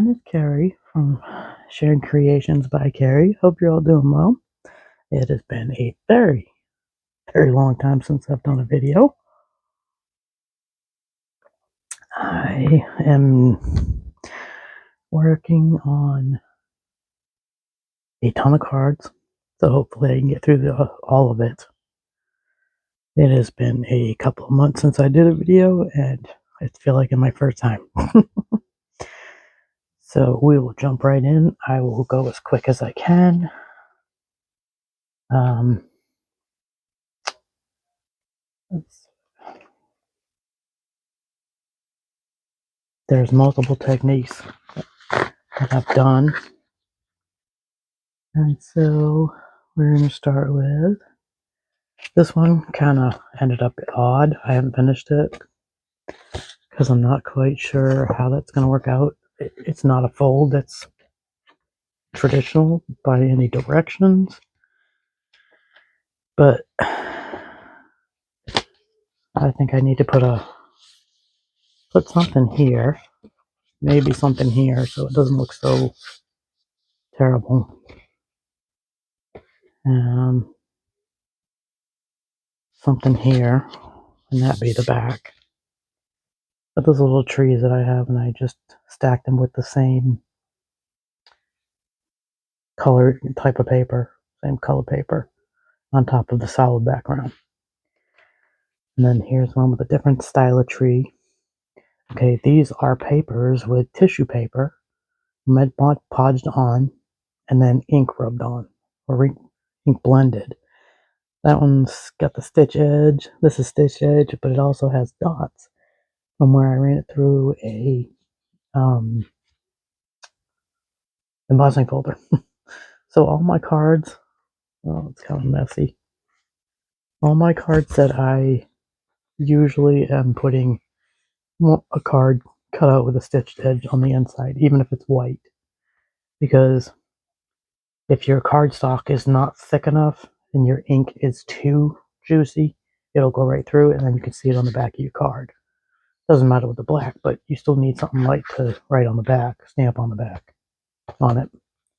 everyone, it's Carrie from Shared Creations by Carrie. Hope you're all doing well. It has been a very, very long time since I've done a video. I am working on a ton of cards, so hopefully I can get through all of it. It has been a couple of months since I did a video, and I feel like it's my first time. So we will jump right in. I will go as quick as I can. There's multiple techniques that I've done. And so we're going to start with this one. Kind of ended up odd. I haven't finished it because I'm not quite sure how that's going to work out. It's not a fold that's traditional by any directions, but I think I need to put something here, maybe something here, so it doesn't look so terrible. Something here, and that be the back. But those little trees that I have, and I just stacked them with the same color type of paper, same color paper on top of the solid background. And then here's one with a different style of tree. Okay, these are papers with tissue paper, Med podged on, and then ink rubbed on, or ink blended. That one's got the stitch edge. This is stitch edge, but it also has dots from where I ran it through a embossing folder. So all my cards, oh, it's kind of messy. All my cards that I usually am putting a card cut out with a stitched edge on the inside, even if it's white, because if your cardstock is not thick enough and your ink is too juicy, it'll go right through, and then you can see it on the back of your card. Doesn't matter with the black, but you still need something light to write on the back, stamp on the back, on it,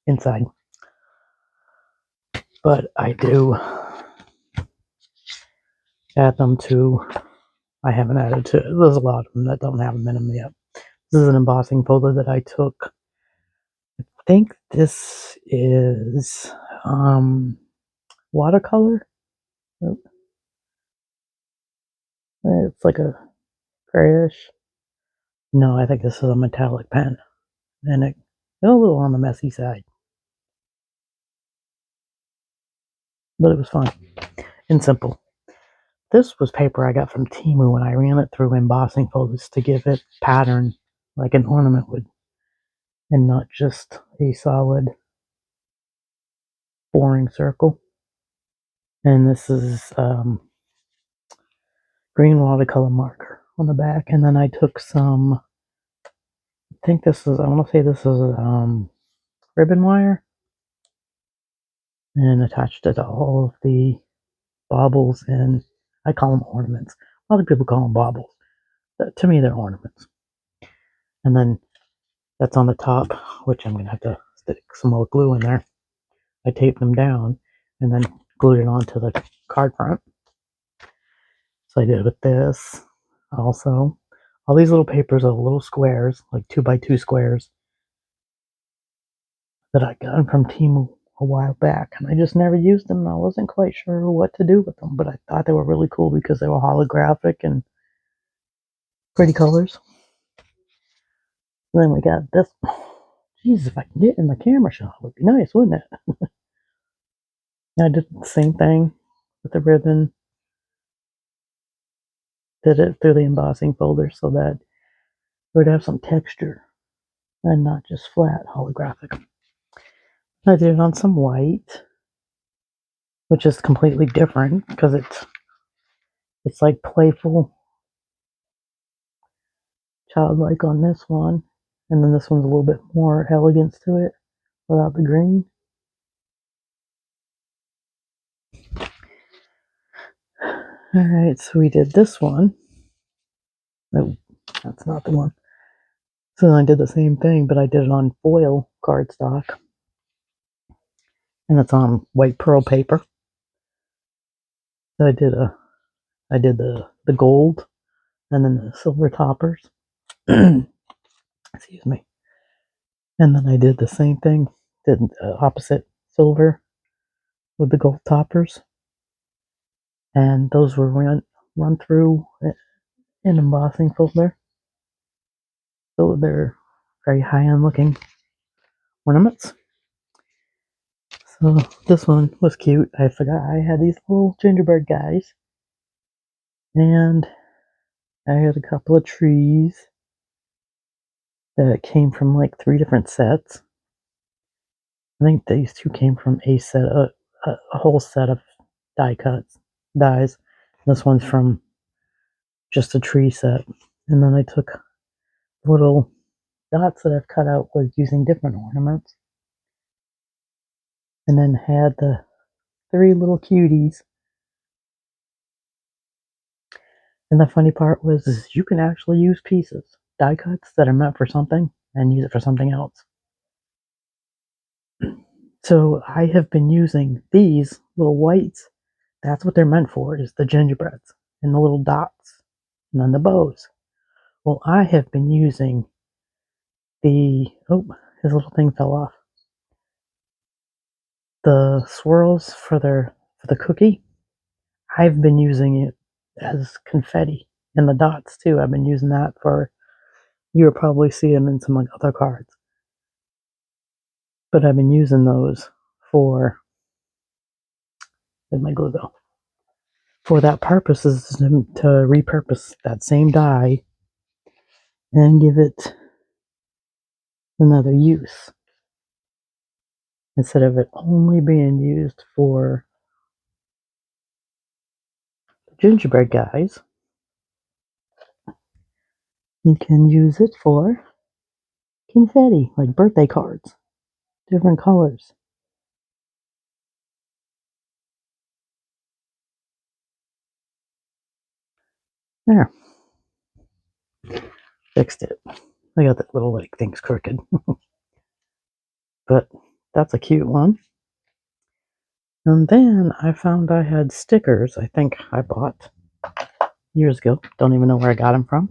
inside. But I do add them to, I haven't added to, there's a lot of them that don't have them in them yet. This is an embossing folder that I took. I think this is watercolor. It's like a grayish. No, I think this is a metallic pen, and it's a little on the messy side, but it was fun and simple. This was paper I got from Temu when I ran it through embossing folders to give it pattern like an ornament would, and not just a solid boring circle. And this is green watercolor marker on the back, and then I took some, I think this is, I want to say this is ribbon wire, and attached it to all of the baubles, and I call them ornaments. A lot of people call them baubles. But to me, they're ornaments. And then that's on the top, which I'm going to have to stick some more glue in there. I taped them down and then glued it onto the card front. So I did it with this also. All these little papers are little squares, like 2x2 squares, that I got from Temu a while back, and I just never used them. I wasn't quite sure what to do with them, but I thought they were really cool because they were holographic and pretty colors. And then we got this. Jeez, if I can get in the camera shot, it would be nice, wouldn't it? I did the same thing with the ribbon. Did it through the embossing folder so that it would have some texture and not just flat holographic. I did it on some white, which is completely different because it's like playful, childlike on this one, and then this one's a little bit more elegance to it without the green. Alright, so we did this one. No, that's not the one. So then I did the same thing, but I did it on foil cardstock, and it's on white pearl paper. So I did the gold and then the silver toppers. Excuse me. And then I did the same thing, did opposite silver with the gold toppers, and those were run through an embossing folder. So they're very high-end looking ornaments. So this one was cute. I forgot I had these little gingerbread guys, and I had a couple of trees that came from like 3 different sets. I think these two came from a whole set of dies. This one's from just a tree set. And then I took little dots that I've cut out with using different ornaments, and then had the 3 little cuties. And the funny part was is you can actually use pieces, die cuts that are meant for something, and use it for something else. So I have been using these little whites. That's what they're meant for, is the gingerbreads and the little dots and then the bows. Well, I have been using his little thing fell off. The swirls for the cookie. I've been using it as confetti, and the dots too. I've been using that for. You'll probably see them in some other cards, but I've been using those for. Where'd my glue go? For that purpose is to repurpose that same die and give it another use instead of it only being used for the gingerbread guys. You can use it for confetti, like birthday cards, different colors. There, fixed it. I got that little like thing's crooked, but that's a cute one. And then I found I had stickers. I think I bought years ago. Don't even know where I got them from,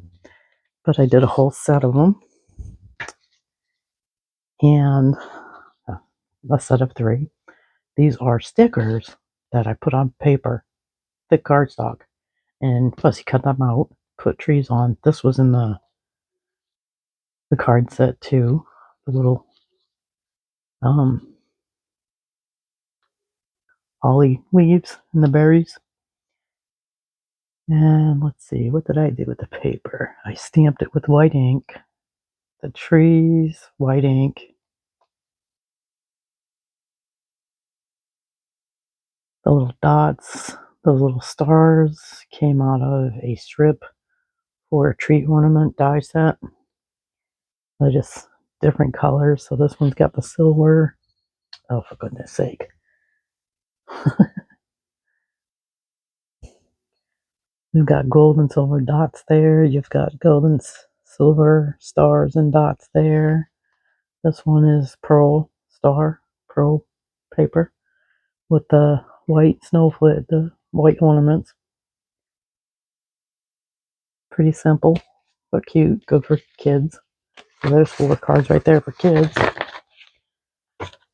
but I did a whole set of them, and a set of 3. These are stickers that I put on paper, thick cardstock, and plus you cut them out, put trees on. This was in the card set too. The little holly leaves and the berries. And let's see, what did I do with the paper? I stamped it with white ink. The trees, white ink. The little dots, those little stars came out of a strip for a tree ornament die set. They're just different colors. So this one's got the silver. Oh, for goodness sake. You've got gold and silver dots there. You've got gold and silver stars and dots there. This one is pearl paper with the white snowflake, the white ornaments. Pretty simple, but cute. Good for kids. So there's 4 cards right there for kids.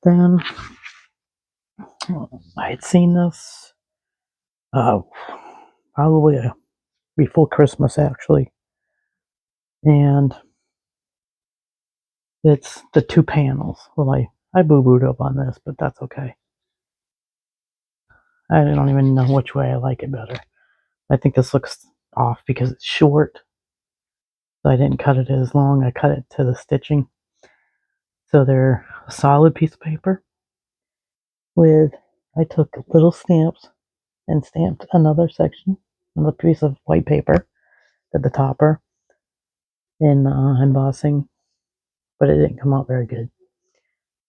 Then I had seen this probably before Christmas actually, and it's the 2 panels. Well, I boo-booed up on this, but that's okay. I don't even know which way I like it better. I think this looks off because it's short. So I didn't cut it as long. I cut it to the stitching. So they're a solid piece of paper with, I took little stamps and stamped another section, another piece of white paper at the topper in embossing, but it didn't come out very good.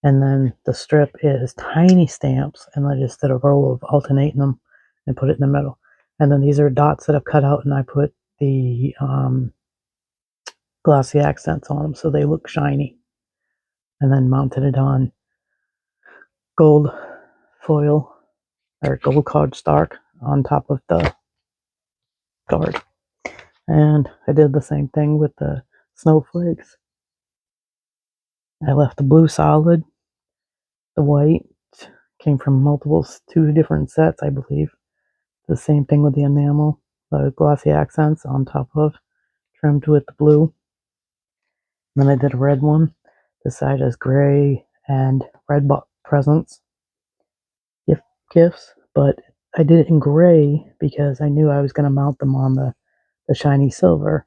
And then the strip is tiny stamps, and I just did a row of alternating them and put it in the middle. And then these are dots that I've cut out, and I put the glossy accents on them so they look shiny. And then mounted it on gold foil or gold cardstock on top of the card. And I did the same thing with the snowflakes. I left the blue solid. The white came from two different sets, I believe. The same thing with the enamel, the glossy accents on top of, trimmed with the blue. And then I did a red one. This side is gray and red presents, gifts, but I did it in gray because I knew I was going to mount them on the shiny silver.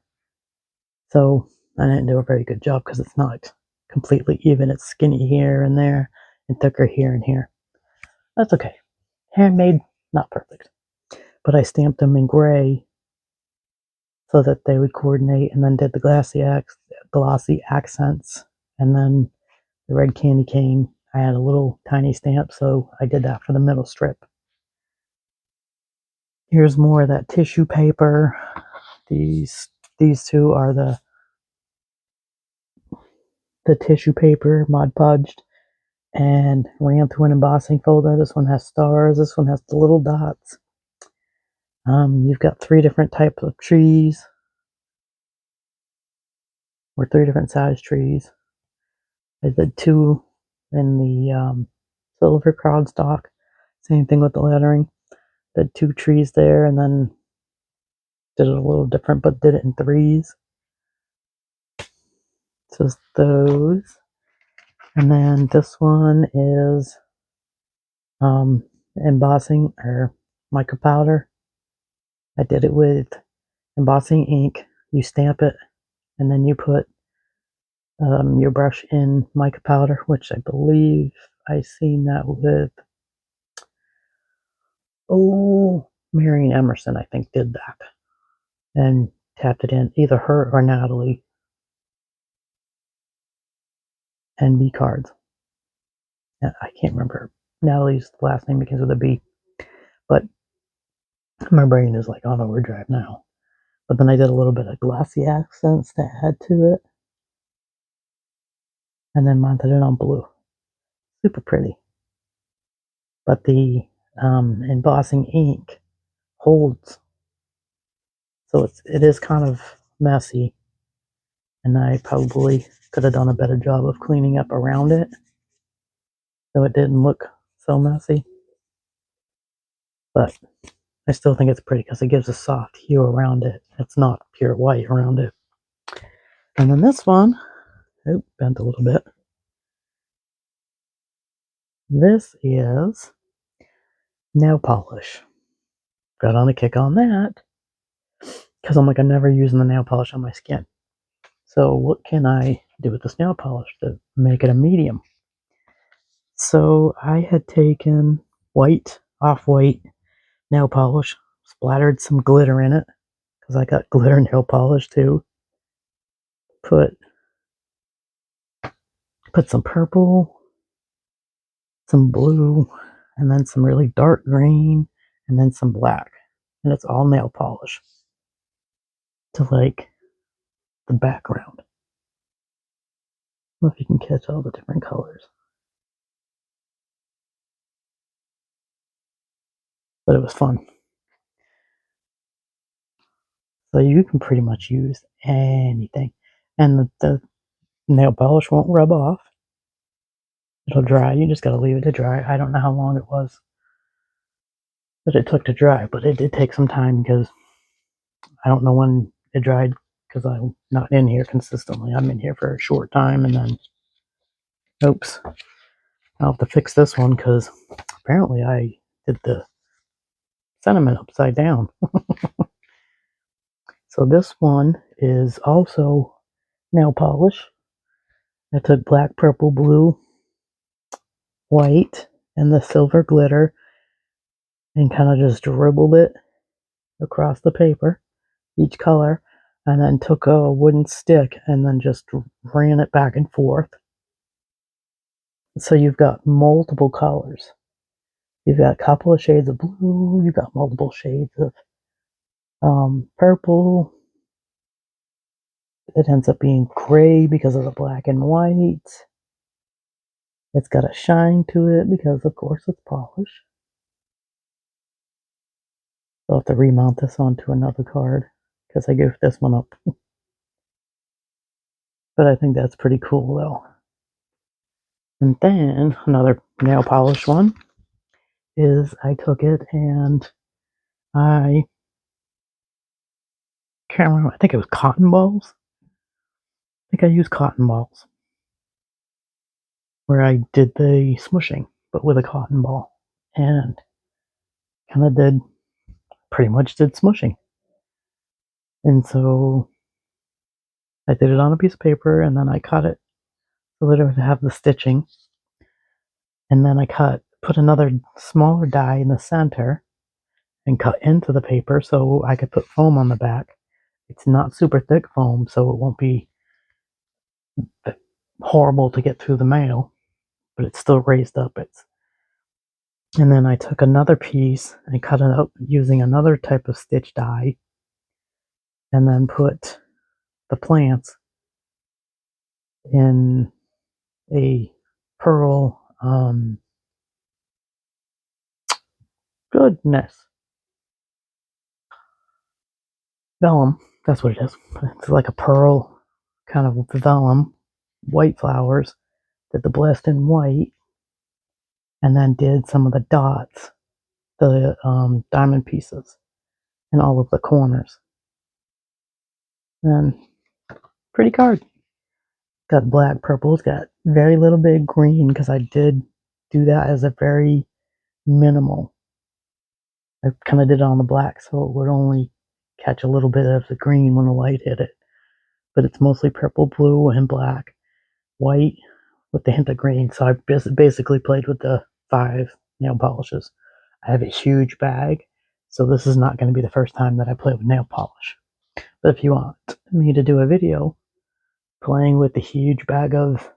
So I didn't do a very good job because it's not completely even. It's skinny here and there and thicker here and here. That's okay. Handmade, not perfect. But I stamped them in gray so that they would coordinate, and then did the glossy accents, and then the red candy cane. I had a little tiny stamp, so I did that for the middle strip. Here's more of that tissue paper. These two are the tissue paper Mod Podged and ran through an embossing folder. This one has stars. This one has the little dots. You've got 3 different types of trees, or 3 different size trees. I did 2 in the silver cardstock. Same thing with the lettering. Did 2 trees there, and then did it a little different, but did it in 3s. So those. And then this one is embossing or mica powder. I did it with embossing ink. You stamp it, and then you put your brush in mica powder, which I believe I seen that with Marion Emerson, I think, did that and tapped it in, either her or Natalie. And B cards. I can't remember Natalie's last name begins with a B, but my brain is like on overdrive now. But then I did a little bit of glossy accents to add to it, and then mounted it on blue. Super pretty. But the embossing ink holds, so it is kind of messy, and I probably could have done a better job of cleaning up around it so it didn't look so messy. But I still think it's pretty because it gives a soft hue around it. It's not pure white around it. And then this one, bent a little bit. This is nail polish. Got on a kick on that because I'm like, I'm never using the nail polish on my skin. So what can I do with this nail polish to make it a medium? So I had taken off-white nail polish, splattered some glitter in it because I got glitter nail polish too. Put some purple, some blue, and then some really dark green, and then some black. And it's all nail polish to like the background. I don't know if you can catch all the different colors. But it was fun. So you can pretty much use anything. And the nail polish won't rub off. It'll dry. You just gotta leave it to dry. I don't know how long it was that it took to dry, but it did take some time because I don't know when it dried because I'm not in here consistently. I'm in here for a short time, and then oops, I'll have to fix this one because apparently I did the sentiment upside down. So this one is also nail polish. I took black, purple, blue, white, and the silver glitter and kind of just dribbled it across the paper, each color, and then took a wooden stick and then just ran it back and forth. So you've got multiple colors. You've got a couple of shades of blue, you've got multiple shades of purple, It ends up being gray because of the black and white. It's got a shine to it because, of course, it's polished. I'll have to remount this onto another card because I gave this one up. But I think that's pretty cool, though. And then another nail polish one is I took it and I can't remember. I think it was cotton balls. I think I used cotton balls where I did the smushing, but with a cotton ball, and kind of did pretty much did smushing. And so I did it on a piece of paper, and then I cut it so that it would have the stitching. And then I put another smaller die in the center and cut into the paper so I could put foam on the back. It's not super thick foam, so it won't be horrible to get through the mail, but it's still raised up. And then I took another piece and cut it up using another type of stitch die, and then put the plants in a pearl, goodness, vellum. That's what it is. It's like a pearl kind of vellum, white flowers. Did the blast in white, and then did some of the dots, the diamond pieces, in all of the corners. And pretty card. Got black, purple. It's got very little bit of green because I did do that as a very minimal. I kind of did it on the black so it would only catch a little bit of the green when the light hit it. But it's mostly purple, blue, and black, white with the hint of green. So I basically played with the 5 nail polishes. I have a huge bag, so this is not going to be the first time that I play with nail polish. But if you want me to do a video playing with the huge bag of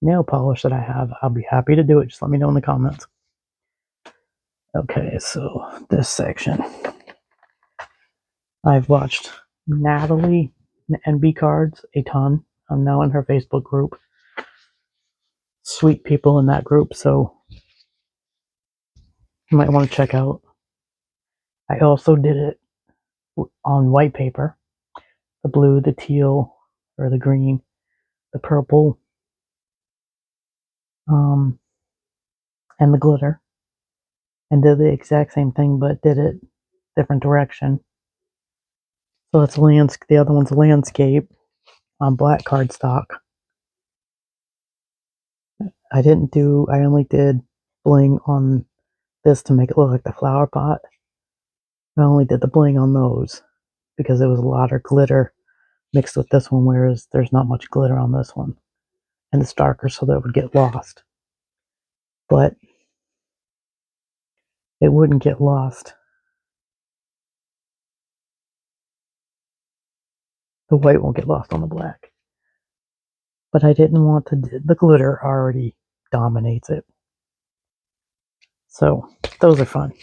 nail polish that I have, I'll be happy to do it. Just let me know in the comments. Okay, so this section. I've watched Natalie NB Cards a ton. I'm now in her Facebook group. Sweet people in that group, so you might want to check out. I also did it on white paper. The blue, the teal, or the green, the purple, and the glitter. And did the exact same thing, but did it different direction. So that's the other one's landscape on black cardstock. I only did bling on this to make it look like the flower pot. I only did the bling on those because it was a lot of glitter mixed with this one, whereas there's not much glitter on this one. And it's darker so that it would get lost. But it wouldn't get lost. The white won't get lost on the black. But I didn't want the glitter already dominates it. So those are fun.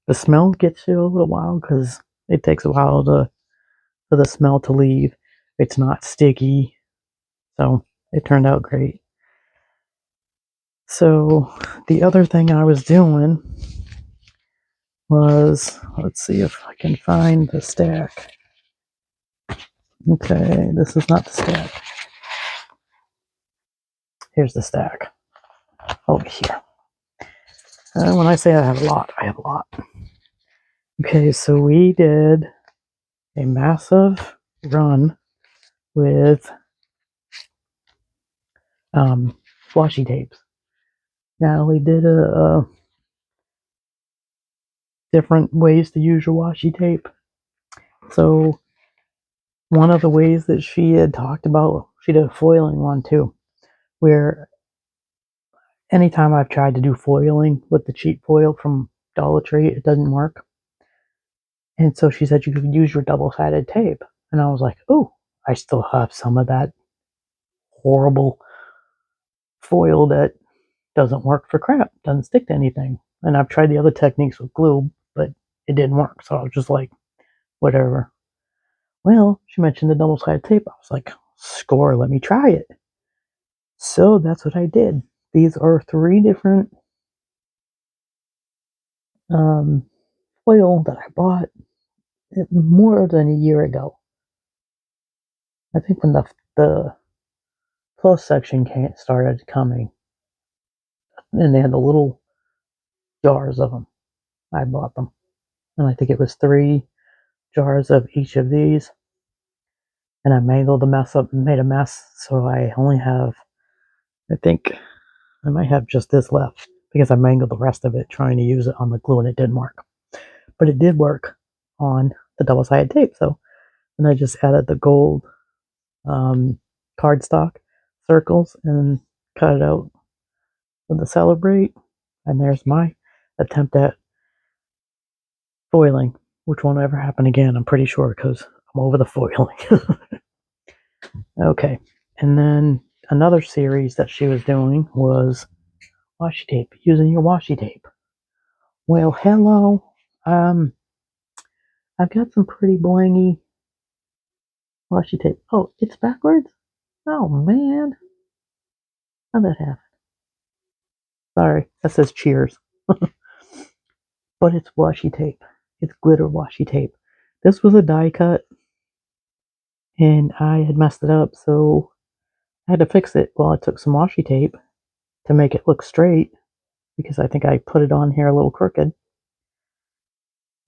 The smell gets you a little while because it takes a while for the smell to leave. It's not sticky. So it turned out great. So the other thing I was doing was, let's see if I can find the stack. Okay, this is not the stack. Here's the stack over here. When I say I have a lot, I have a lot. Okay, so we did a massive run with washi tapes. Natalie did a different ways to use your washi tape. So one of the ways that she had talked about, she did a foiling one too, where anytime I've tried to do foiling with the cheap foil from Dollar Tree, it doesn't work. And so she said you could use your double-sided tape. And I was like, oh, I still have some of that horrible foil that doesn't work for crap, doesn't stick to anything. And I've tried the other techniques with glue, but it didn't work. So I was just like, whatever. Well, she mentioned the double-sided tape. I was like, score, let me try it. So that's what I did. These are 3 different foil that I bought more than a year ago. I think when the plus section started coming, and they had the little jars of them, I bought them. And I think it was 3 jars of each of these. And I mangled the mess up and made a mess. So I only have, I think I might have just this left because I mangled the rest of it trying to use it on the glue and it didn't work. But it did work on the double-sided tape. So, and I just added the gold cardstock circles and cut it out with the Celebrate. And there's my attempt at foiling, which won't ever happen again, I'm pretty sure, because I'm over the foiling. Okay. And then another series that she was doing was washi tape, using your washi tape. Well, hello. I've got some pretty blangy washi tape. Oh, it's backwards? Oh, man. How'd that happen? Sorry, that says cheers. But it's washi tape. It's glitter washi tape. This was a die cut, and I had messed it up, so I had to fix it. Well, I took some washi tape to make it look straight, because I think I put it on here a little crooked.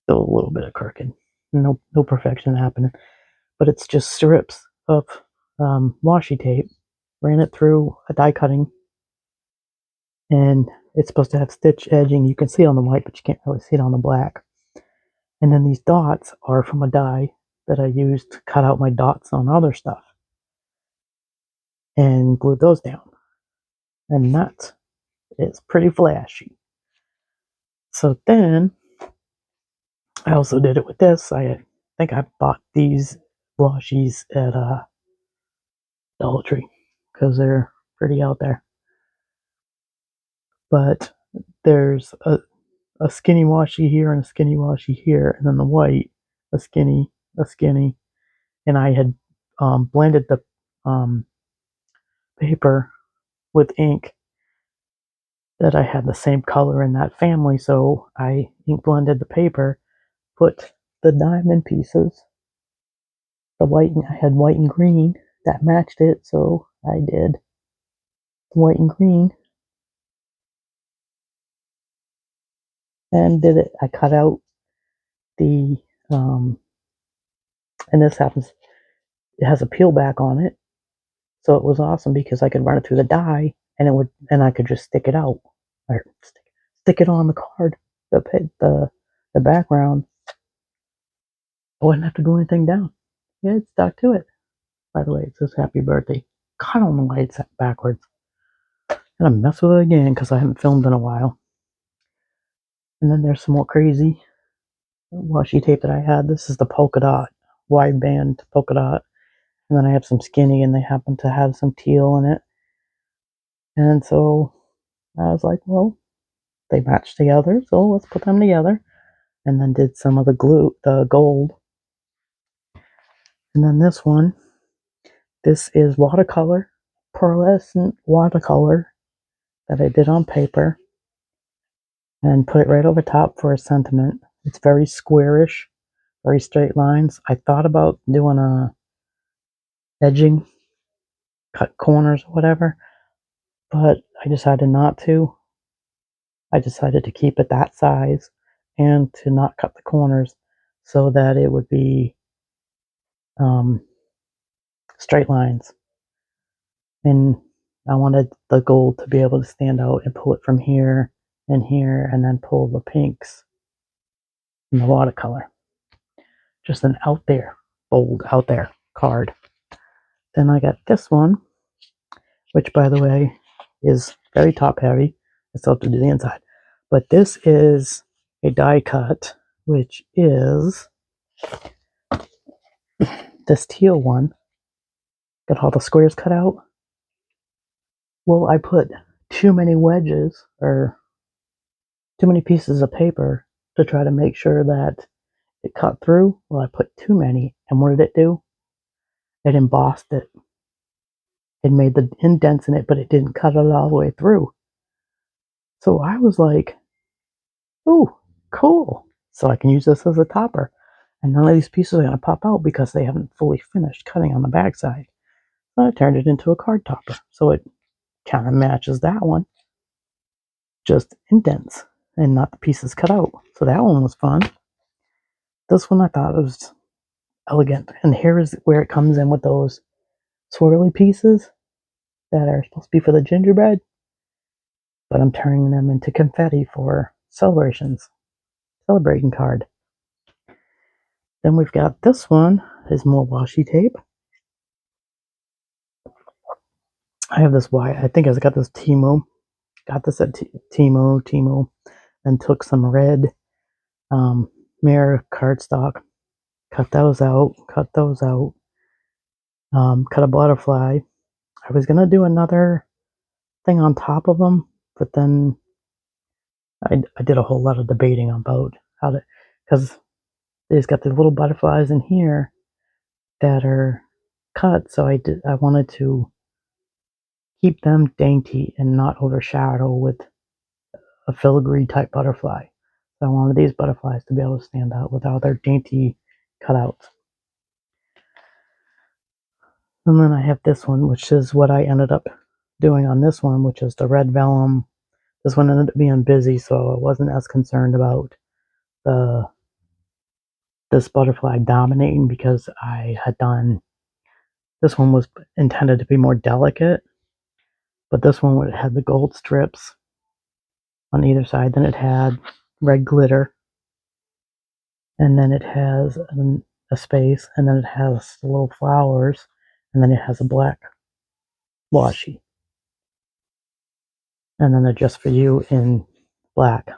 Still a little bit of crooked. No perfection happening. But it's just strips of washi tape. Ran it through a die cutting, and it's supposed to have stitch edging. You can see it on the white, but you can't really see it on the black. And then these dots are from a die that I used to cut out my dots on other stuff and glued those down. And that is pretty flashy. So then I also did it with this. I think I bought these washies at Dollar Tree because they're pretty out there. But there's a skinny washi here and a skinny washi here, and then the white, a skinny, and I had blended the paper with ink that I had the same color in that family, so I ink blended the paper, put the diamond pieces, the white, I had white and green that matched it, so I did white and green and did it. I cut out the, and this happens, it has a peel back on it, so it was awesome because I could run it through the die and I could just stick it out, or stick it on the card, the background. I wouldn't have to glue anything down. Yeah, it stuck to it. By the way, it says happy birthday. God, I don't know why it's backwards. And I mess with it again because I haven't filmed in a while. And then there's some more crazy washi tape that I had. This is the polka dot, wide band polka dot. And then I have some skinny, and they happen to have some teal in it. And so I was like, well, they match together, so let's put them together. And then did some of the gold. And then this is watercolor, pearlescent watercolor that I did on paper and put it right over top for a sentiment. It's very squarish, very straight lines. I thought about doing a edging, cut corners or whatever, but I decided not to. I decided to keep it that size and to not cut the corners so that it would be straight lines. And I wanted the gold to be able to stand out and pull it from here and then pull the pinks in the watercolor. Just an out there, bold out there card. Then I got this one, which by the way is very top heavy. I still have to do the inside. But this is a die cut, which is this teal one. Got all the squares cut out. Well, I put too many wedges or too many pieces of paper to try to make sure that it cut through. Well, I put too many, And what did it do? It embossed it. It made the indents in it, but it didn't cut it all the way through. So I was like, ooh, cool. So I can use this as a topper. And none of these pieces are going to pop out because they haven't fully finished cutting on the backside. So I turned it into a card topper. So it kind of matches that one, just indents and not the pieces cut out. So that one was fun. This one I thought was elegant. And here is where it comes in with those swirly pieces that are supposed to be for the gingerbread, but I'm turning them into confetti for celebrations, celebrating card. Then we've got this one is more washi tape. I have this white, I think I got this got this at Temu, and took some red mirror cardstock, cut those out, cut a butterfly. I was gonna do another thing on top of them, but then I did a whole lot of debating about how to, because they've got the little butterflies in here that are cut, so I wanted to keep them dainty and not overshadow with a filigree type butterfly. So I wanted these butterflies to be able to stand out without their dainty cutouts. And then I have this one, which is what I ended up doing on this one, which is the red vellum. This one ended up being busy, so I wasn't as concerned about the this butterfly dominating because I had done this one was intended to be more delicate, but this one had the gold strips on either side. Then it had red glitter, and then it has a space, and then it has the little flowers, and then it has a black washi, and then they're just for you in black.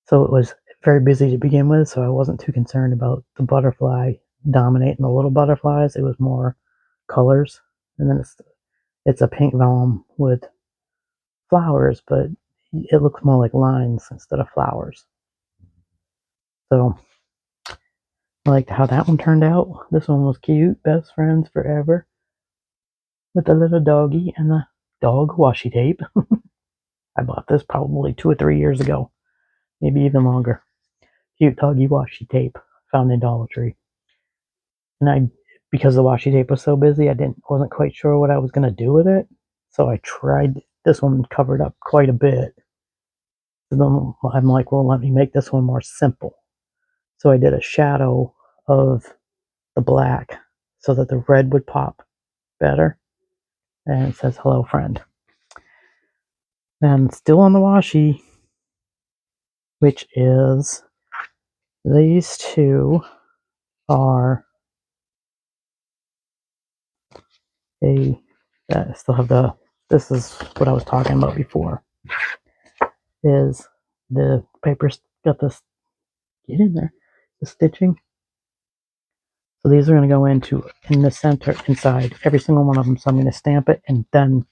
So it was very busy to begin with, so I wasn't too concerned about the butterfly dominating the little butterflies. It was more colors, and then it's a pink vellum with flowers, but it looks more like lines instead of flowers. So I liked how that one turned out. This one was cute, best friends forever, with the little doggy and the dog washi tape. I bought this probably 2 or 3 years ago, maybe even longer. Cute doggy washi tape found in Dollar Tree. And because the washi tape was so busy, wasn't quite sure what I was gonna do with it. So I tried this one covered up quite a bit. So then I'm like, well, let me make this one more simple. So I did a shadow of the black so that the red would pop better. And it says hello friend. And still on the washi, which is these two are I still have this is what I was talking about before, is the paper's got this, get in there, the stitching. So these are going to go in the center, inside, every single one of them. So I'm going to stamp it and then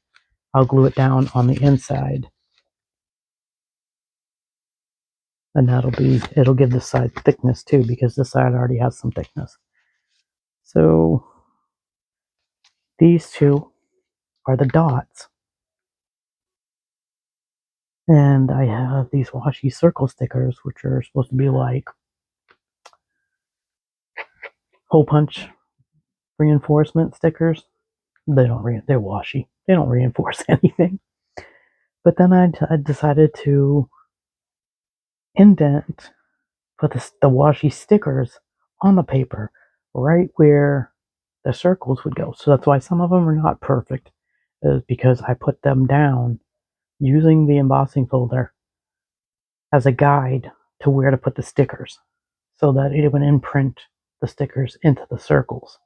I'll glue it down on the inside. And it'll give this side thickness too, because this side already has some thickness. So these two are the dots. And I have these washi circle stickers, which are supposed to be like hole punch reinforcement stickers. They're washi. They don't reinforce anything. But then I decided to indent, put the washi stickers on the paper right where the circles would go. So that's why some of them are not perfect, is because I put them down using the embossing folder as a guide to where to put the stickers so that it would imprint the stickers into the circles.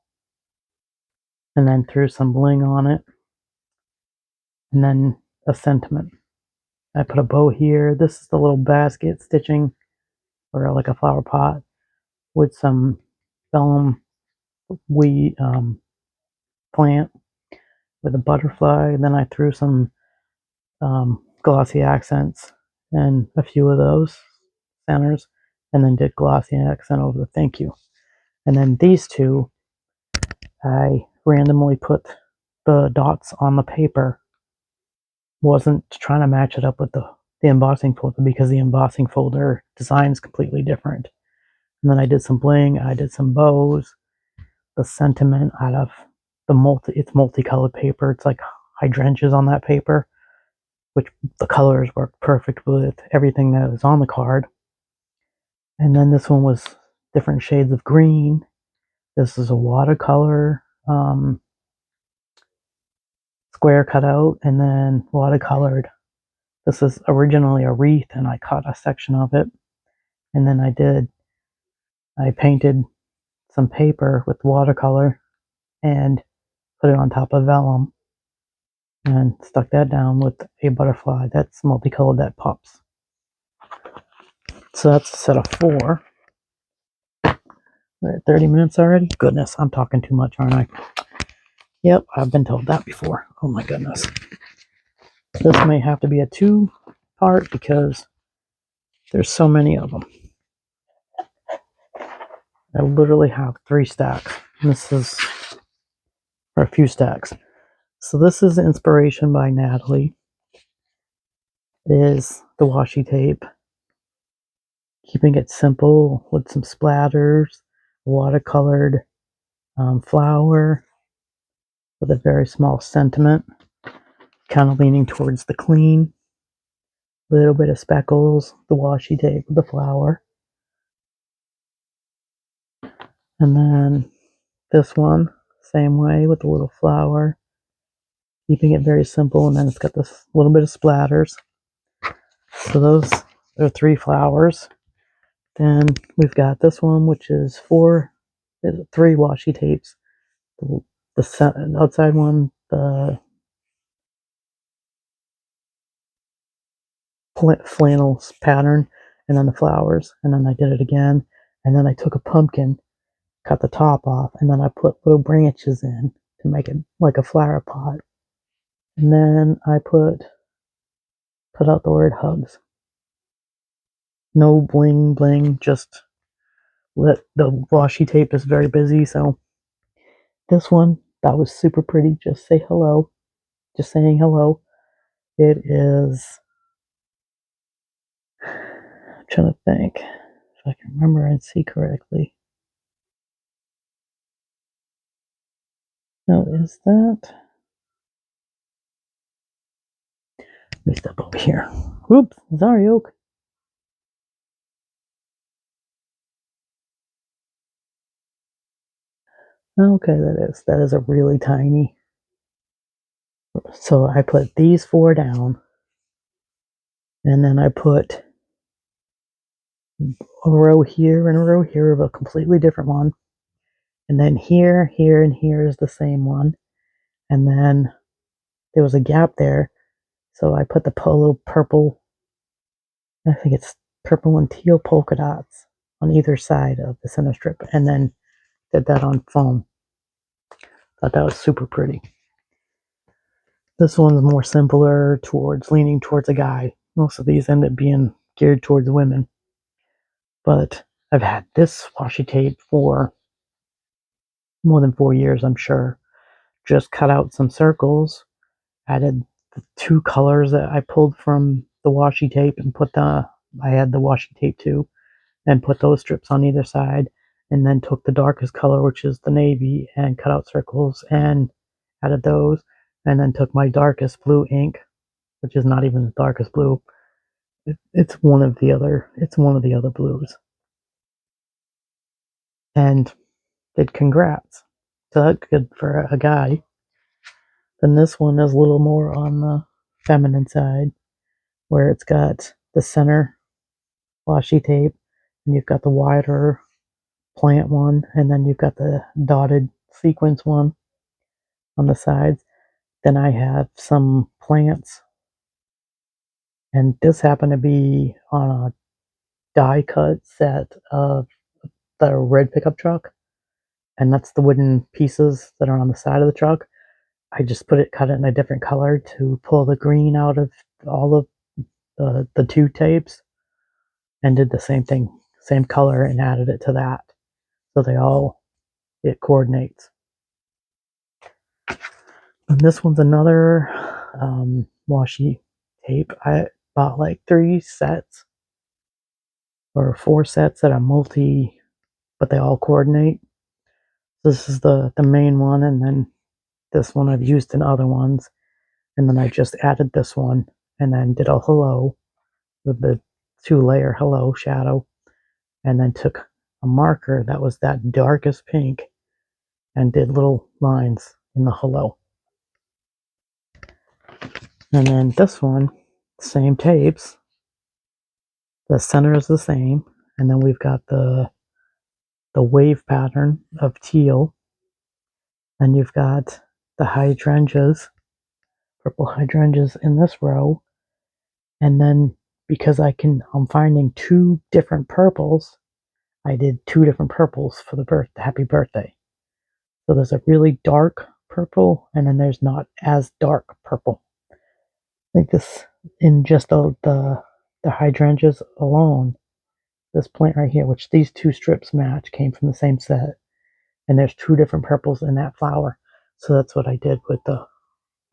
And then threw some bling on it, and then a sentiment. I put a bow here. This is the little basket stitching, or like a flower pot, with some vellum plant with a butterfly. And then I threw some glossy accents and a few of those centers, and then did glossy accent over the thank you. And then these two, I randomly put the dots on the paper. Wasn't trying to match it up with the embossing folder because the embossing folder design is completely different. And then I did some bling, I did some bows, the sentiment out of it's multicolored paper. It's like hydrangeas on that paper, which the colors work perfect with everything that is on the card. And then this one was different shades of green. This is a watercolor square cutout, and then watercolored. This is originally a wreath, and I cut a section of it. And then I painted some paper with watercolor and put it on top of vellum and stuck that down with a butterfly that's multicolored that pops. So that's a set of 4. We're at 30 minutes already? Goodness, I'm talking too much, aren't I? Yep, I've been told that before. Oh my goodness. This may have to be a 2-part because there's so many of them. I literally have 3 stacks. This is, or a few stacks. So this is inspiration by Natalie. It is the washi tape. Keeping it simple with some splatters, watercolored flower with a very small sentiment, kind of leaning towards the clean. A little bit of speckles, the washi tape with the flower. And then this one, same way with the little flower, keeping it very simple, and then it's got this little bit of splatters. So those are 3 flowers. Then we've got this one, which is 3 washi tapes. The outside one, the flannel pattern, and then the flowers. And then I did it again. And then I took a pumpkin, cut the top off, and then I put little branches in to make it like a flower pot. And then I put out the word hugs. No bling bling, just the washi tape is very busy. So this one, that was super pretty. Just say hello. Just saying hello. It is, I'm trying to think if I can remember and see correctly. No, is that? Let me step over here. Oops, sorry, Oak. Okay, that is a really tiny. So I put these 4 down, and then I put a row here and a row here of a completely different one, and then here, here, and here is the same one, and then there was a gap there, so I put the purple. I think it's purple and teal polka dots on either side of the center strip, and then did that on foam. Thought that was super pretty. This one's more simpler, leaning towards a guy. Most of these end up being geared towards women. But I've had this washi tape for more than 4 years, I'm sure. Just cut out some circles, added the 2 colors that I pulled from the washi tape and I had the washi tape too, and put those strips on either side, and then took the darkest color, which is the navy, and cut out circles and added those, and then took my darkest blue ink, which is not even the darkest blue. It's one of the other blues, and did congrats. So that's good for a guy. Then this one is a little more on the feminine side, where it's got the center washi tape, and you've got the wider plant one, and then you've got the dotted sequence one on the sides. Then I have some plants, and this happened to be on a die cut set of the red pickup truck, and that's the wooden pieces that are on the side of the truck. I just cut it in a different color to pull the green out of all of the 2 tapes, and did the same thing, same color, and added it to that. so it coordinates. And this one's another washi tape. I bought like 3 sets or 4 sets that are multi, but they all coordinate. This is the main one, and then this one I've used in other ones, and then I just added this one, and then did a hello with the 2-layer hello shadow, and then took a marker that was that darkest pink and did little lines in the hello. And then this one, same tapes, the center is the same, and then we've got the wave pattern of teal, and you've got the hydrangeas, purple hydrangeas in this row, and then because I'm finding 2 different purples, I did 2 different purples for the happy birthday. So there's a really dark purple, and then there's not as dark purple. I think this, in just the hydrangeas alone, this plant right here, which these 2 strips match, came from the same set, and there's 2 different purples in that flower. So that's what I did with the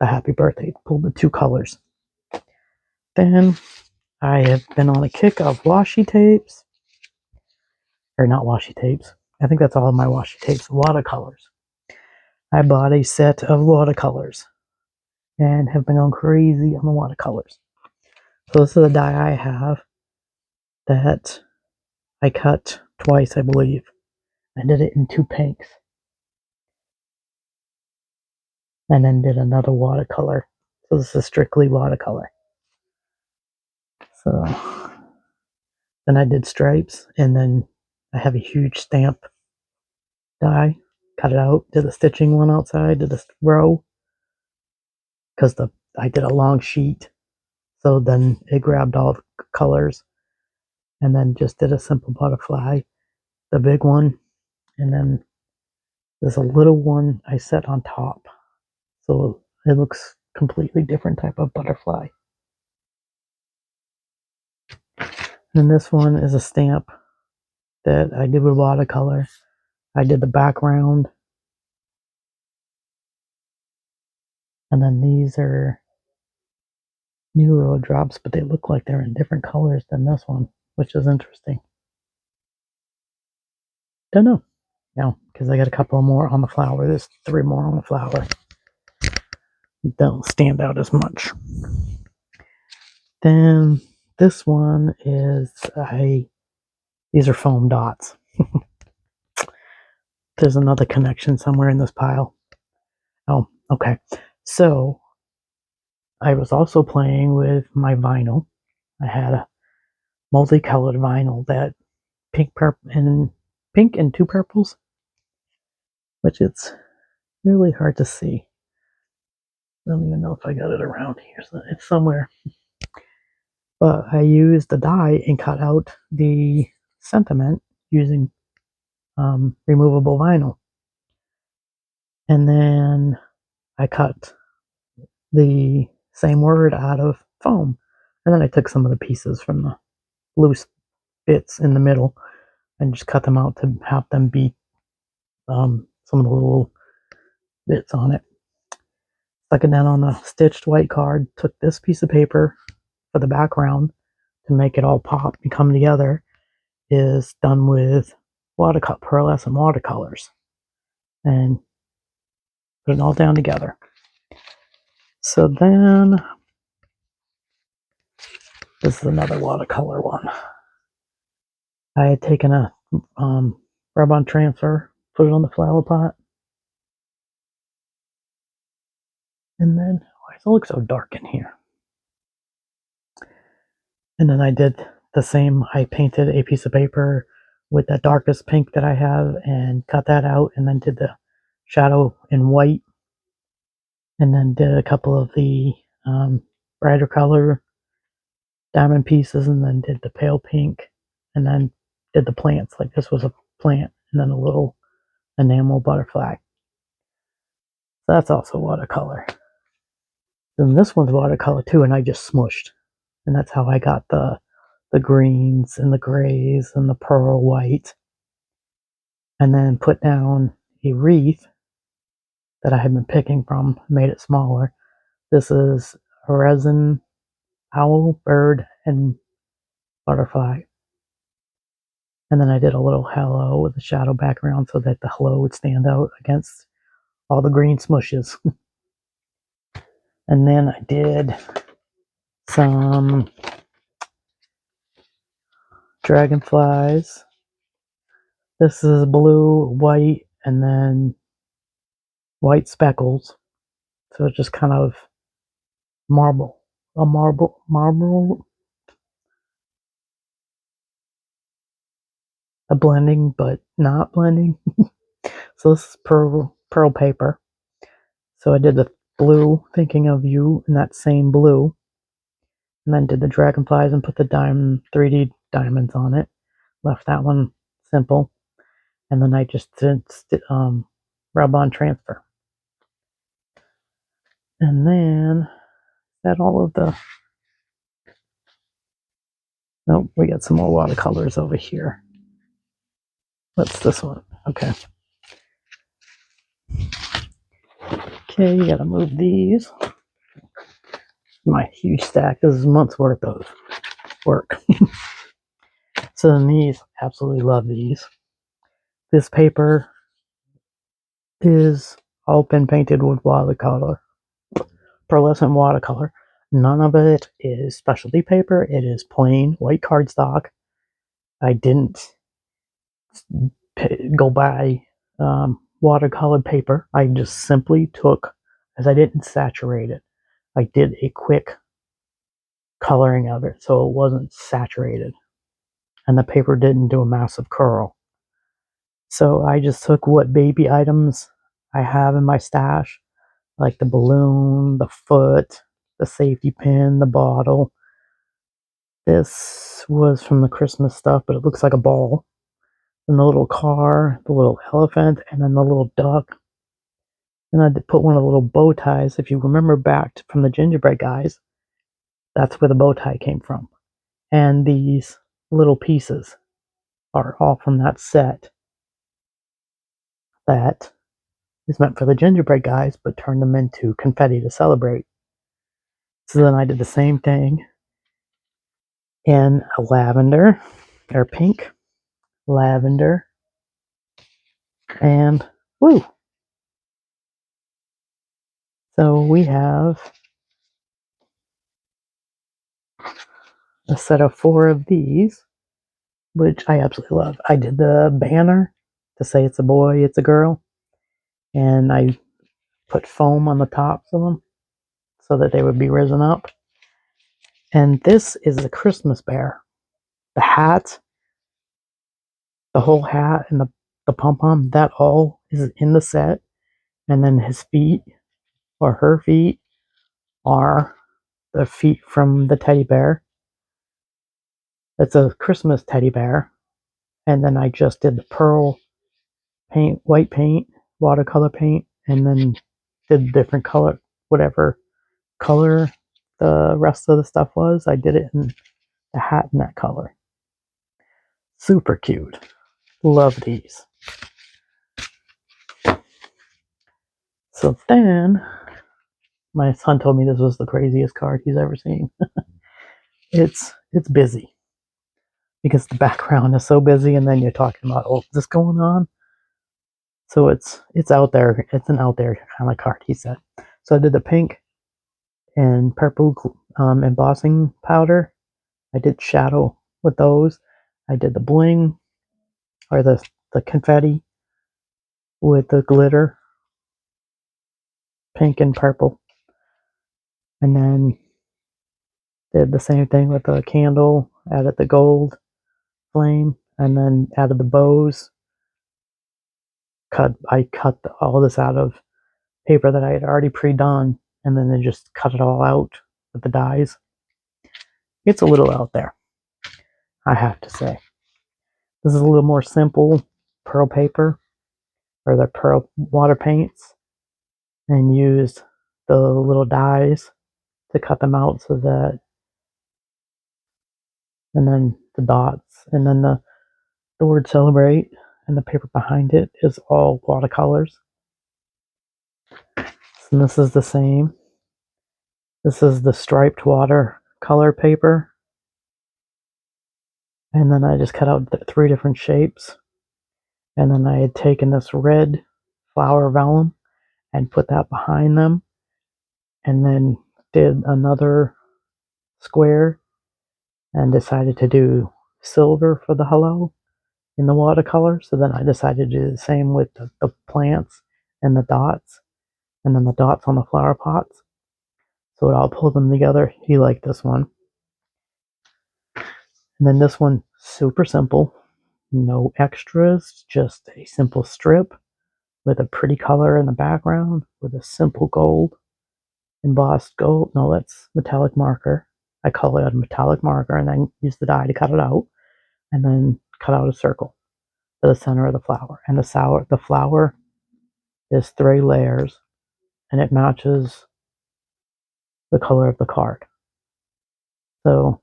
happy birthday, pulled the 2 colors. Then I have been on a kick of washi tapes, or not washi tapes. I think that's all of my washi tapes, watercolors. I bought a set of watercolors and have been going crazy on the watercolors. So this is a die I have that I cut twice, I believe. I did it in 2 pinks. And then did another watercolor. So this is strictly watercolor. So then I did stripes, and then I have a huge stamp die. Cut it out, did the stitching one outside, did this row, because I did a long sheet. So then it grabbed all the colors, and then just did a simple butterfly, the big one, and then there's a little one I set on top. So it looks completely different type of butterfly. And this one is a stamp that I did with watercolor. I did the background. And then these are new road drops, but they look like they're in different colors than this one, which is interesting. Don't know. No, because I got a couple more on the flower. There's 3 more on the flower. Don't stand out as much. Then this one is these are foam dots. There's another connection somewhere in this pile. Oh, okay. So I was also playing with my vinyl. I had a multicolored vinyl that pink and 2 purples, which it's really hard to see. I don't even know if I got it around here. So it's somewhere. But I used the die and cut out the sentiment using removable vinyl. And then I cut the same word out of foam. And then I took some of the pieces from the loose bits in the middle and just cut them out to have them be some of the little bits on it. Stuck it down on a stitched white card, took this piece of paper for the background to make it all pop and come together, is done with pearlescent watercolors, and put it all down together. So then this is another watercolor one. I had taken a rub-on transfer, put it on the flower pot, and then why does it look so dark in here? And then I did the same. I painted a piece of paper with the darkest pink that I have and cut that out, and then did the shadow in white, and then did a couple of the brighter color diamond pieces, and then did the pale pink, and then did the plants. Like this was a plant, and then a little enamel butterfly. So that's also watercolor. Then this one's watercolor too, and I just smushed, and that's how I got the greens and the grays and the pearl white. and then put down a wreath that I had been picking from, made it smaller. This is a resin owl, bird, and butterfly. And then I did a little hello with a shadow background so that the hello would stand out against all the green smushes. And then I did some dragonflies. This is blue, white, and then white speckles. So it's just kind of marble, a blending, but not blending. So this is pearl paper. So I did the blue, thinking of you in that same blue, and then did the dragonflies and put the diamond 3D diamonds on it. Left that one simple, and then I just did rub on transfer, and then that all of the. Nope, we got some more watercolors over here. What's this one? Okay. Okay, you gotta move these. My huge stack. This is months worth of work. So then these, absolutely love these. This paper is all been painted with watercolor, pearlescent watercolor. None of it is specialty paper. It is plain white cardstock. I didn't go buy watercolored paper. I just simply took, as I didn't saturate it, I did a quick coloring of it so it wasn't saturated. And the paper didn't do a massive curl. So I just took what baby items I have in my stash, like the balloon, the foot, the safety pin, the bottle. This was from the Christmas stuff, but it looks like a ball. And the little car, the little elephant, and then the little duck. And I had to put one of the little bow ties. If you remember back from the gingerbread guys, that's where the bow tie came from. And these little pieces are all from that set that is meant for the gingerbread guys, but turned them into confetti to celebrate. So then I did the same thing in a lavender, or pink, lavender, and blue. So we have a set of 4 of these, which I absolutely love. I did the banner to say it's a boy, it's a girl, and I put foam on the tops of them so that they would be risen up. And this is the Christmas bear. The hat, the whole hat, and the pom-pom, that all is in the set. And then his feet, or her feet, are the feet from the teddy bear. It's a Christmas teddy bear. And then I just did the pearl paint, white paint, watercolor paint, and then did different color, whatever color the rest of the stuff was. I did it in the hat in that color. Super cute. Love these. So then my son told me this was the craziest card he's ever seen. It's busy because the background is so busy, and then you're talking about, oh, is this going on? So it's out there. It's an out there kind of card, he said. So I did the pink and purple embossing powder. I did shadow with those. I did the bling, or the confetti with the glitter, pink and purple. And then did the same thing with the candle, added the gold flame, and then added the bows. I cut all this out of paper that I had already pre-done, and then I just cut it all out with the dies. It's a little out there, I have to say. This is a little more simple pearl paper, or the pearl water paints, and used the little dies to cut them out so that, and then the dots, and then the word celebrate, and the paper behind it is all watercolors. And this is the same. This is the striped watercolor paper. And then I just cut out 3 different shapes. And then I had taken this red flower vellum and put that behind them. And then did another square and decided to do silver for the hello in the watercolor. So then I decided to do the same with the plants and the dots, and then the dots on the flower pots. So I'll pull them together. He liked this one. And then this one, super simple, no extras, just a simple strip with a pretty color in the background with a simple gold, embossed gold. No, that's metallic marker. I call it a metallic marker and then use the die to cut it out and then cut out a circle to the center of the flower. And the flower is 3 layers and it matches the color of the card. So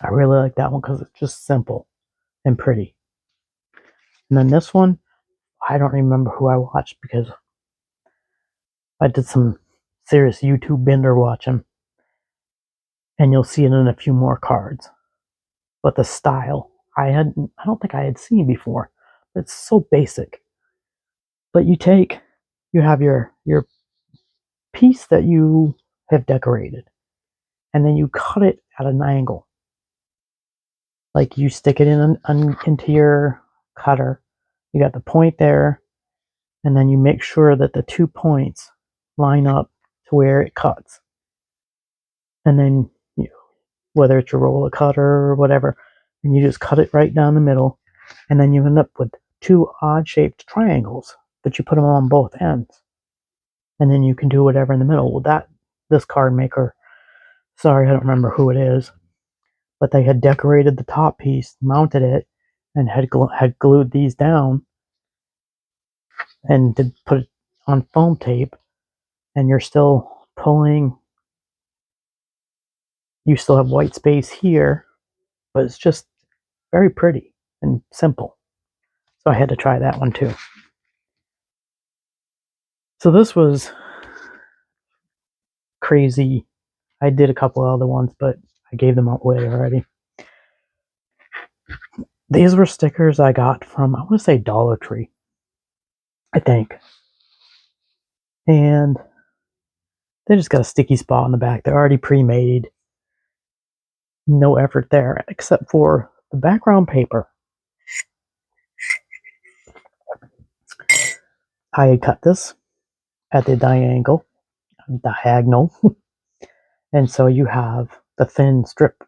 I really like that one because it's just simple and pretty. And then this one, I don't remember who I watched because I did some serious YouTube bender watching, and you'll see it in a few more cards. But the style, I don't think I had seen before. It's so basic. But you have your piece that you have decorated, and then you cut it at an angle. Like you stick it into your cutter. You got the point there, and then you make sure that the 2 points line up to where it cuts. And then whether it's your roller cutter or whatever, and you just cut it right down the middle, and then you end up with 2 odd-shaped triangles, but you put them on both ends, and then you can do whatever in the middle. Well, this card maker, sorry, I don't remember who it is, but they had decorated the top piece, mounted it, and had glued these down, and did put it on foam tape, and you're still pulling. You still have white space here, but it's just very pretty and simple. So I had to try that one too. So this was crazy. I did a couple other ones, but I gave them away already. These were stickers I got from, I want to say Dollar Tree, I think. And they just got a sticky spot on the back. They're already pre-made. No effort there, except for the background paper. I cut this at the diagonal, and so you have the thin strip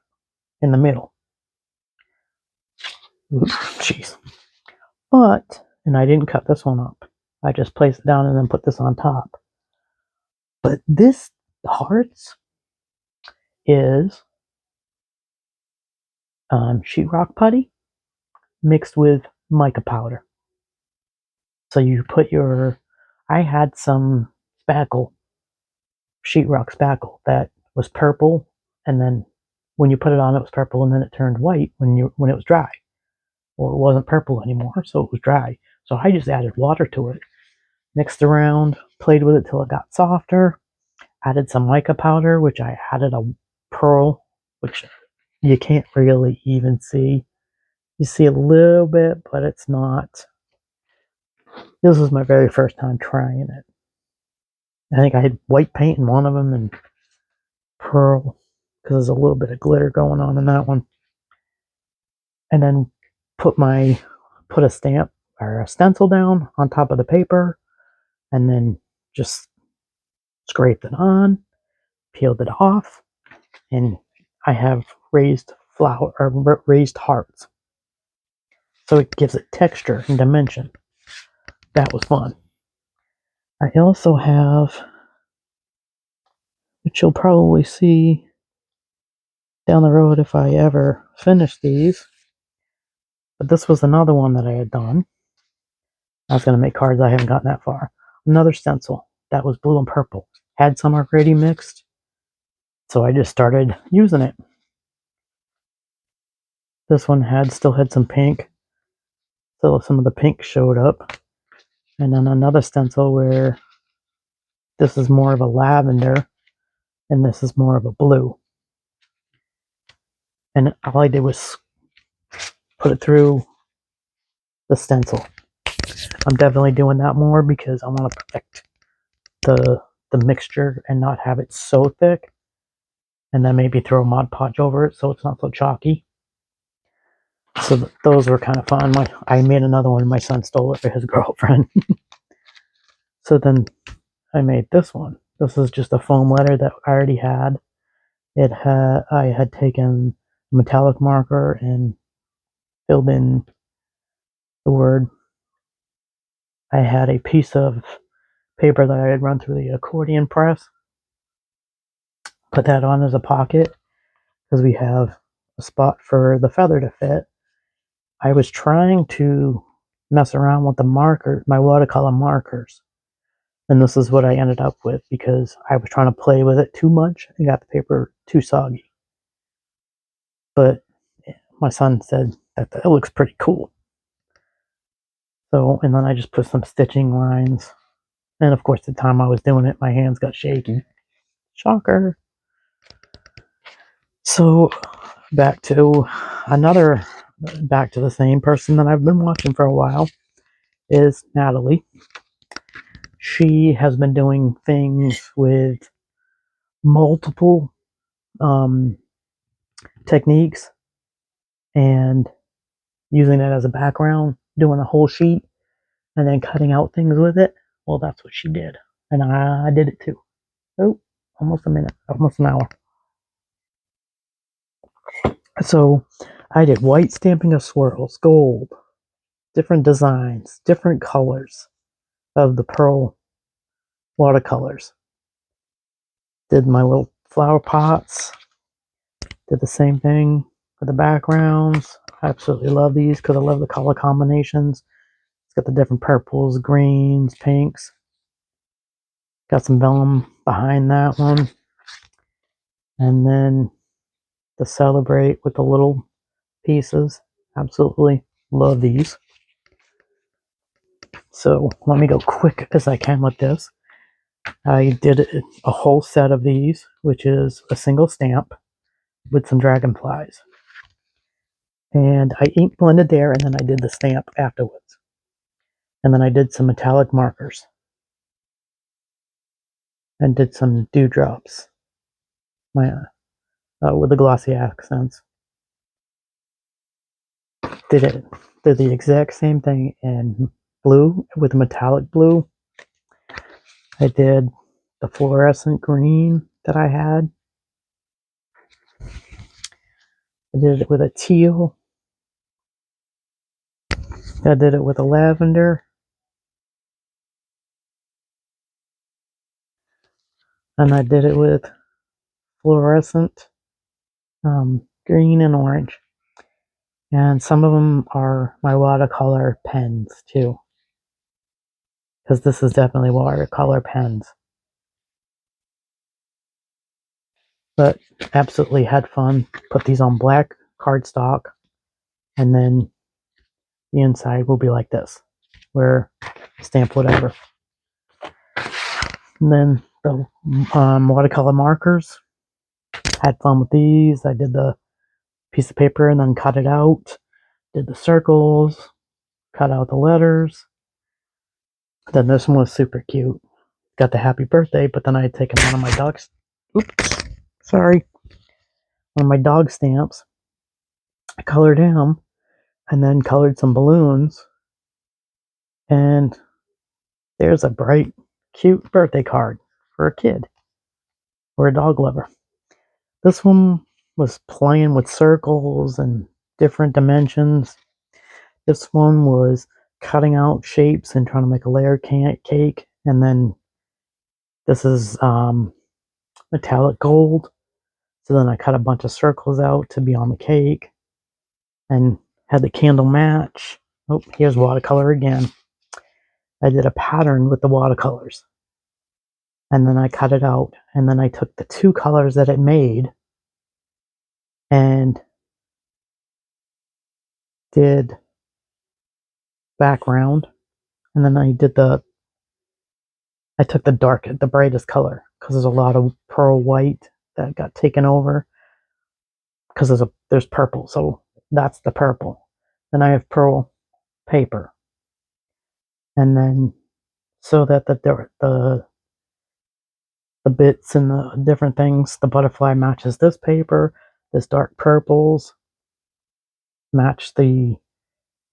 in the middle. Jeez. And I didn't cut this one up. I just placed it down and then put this on top. But this hearts is sheetrock putty mixed with mica powder. So you put I had some spackle, sheetrock spackle that was purple, and then when you put it on, it was purple, and then it turned white when it was dry. Well, it wasn't purple anymore, so it was dry. So I just added water to it, mixed around, played with it till it got softer, added some mica powder, which I added a pearl, which you can't really even see. You see a little bit, but it's not. This was my very first time trying it. I think I had white paint in one of them and pearl, because there's a little bit of glitter going on in that one. And then put a stamp or a stencil down on top of the paper, and then just scraped it on, peeled it off, and I have raised hearts. So it gives it texture and dimension. That was fun. I also have, which you'll probably see down the road if I ever finish these, but this was another one that I had done. I was going to make cards. I haven't gotten that far. Another stencil that was blue and purple. Had some already mixed, so I just started using it. This one still had some pink, so some of the pink showed up. And then another stencil where this is more of a lavender and this is more of a blue. And all I did was put it through the stencil. I'm definitely doing that more because I want to protect the mixture and not have it so thick. And then maybe throw a Mod Podge over it so it's not so chalky. So those were kind of fun. I made another one. My son stole it for his girlfriend. So then I made this one. This is just a foam letter that I already had. I had taken a metallic marker and filled in the word. I had a piece of paper that I had run through the accordion press. Put that on as a pocket because we have a spot for the feather to fit. I was trying to mess around with my watercolor markers. And this is what I ended up with because I was trying to play with it too much and got the paper too soggy. But my son said that it looks pretty cool. So, and then I just put some stitching lines. And of course, the time I was doing it, my hands got shaky. Shocker. So, back to the same person that I've been watching for a while is Natalie. She has been doing things with multiple techniques and using it as a background, doing a whole sheet, and then cutting out things with it. Well, that's what she did. And I did it too. Oh, almost a minute, almost an hour. So I did white stamping of swirls, gold, different designs, different colors of the pearl watercolors. Did my little flower pots. Did the same thing for the backgrounds. I absolutely love these because I love the color combinations. It's got the different purples, greens, pinks. Got some vellum behind that one. And then to celebrate with the little pieces. Absolutely love these. So let me go quick as I can with this. I did a whole set of these, which is a single stamp with some dragonflies. And I ink blended there, and then I did the stamp afterwards. And then I did some metallic markers and did some dewdrops with the glossy accents. Did the exact same thing in blue with metallic blue. I did the fluorescent green that I had. I did it with a teal. I did it with a lavender. And I did it with fluorescent green and orange. And some of them are my watercolor pens too. Because this is definitely watercolor pens. But absolutely had fun. Put these on black cardstock. And then the inside will be like this. Where stamp whatever. And then the watercolor markers. Had fun with these. I did the piece of paper and then cut it out. Did the circles. Cut out the letters. Then this one was super cute. Got the happy birthday, but then I had taken one of my dogs. Oops, sorry. One of my dog stamps. I colored him and then colored some balloons. And there's a bright, cute birthday card for a kid or a dog lover. This one was playing with circles and different dimensions. This one was cutting out shapes and trying to make a layered cake. And then this is metallic gold. So then I cut a bunch of circles out to be on the cake and had the candle match. Oh, here's watercolor again. I did a pattern with the watercolors. And then I cut it out. And then I took the two colors that it made and did background, and then I took the brightest color, because there's a lot of pearl white that got taken over, because there's purple, so that's the purple. Then I have pearl paper, and then so that the bits and the different things, the butterfly matches this paper, this dark purples match the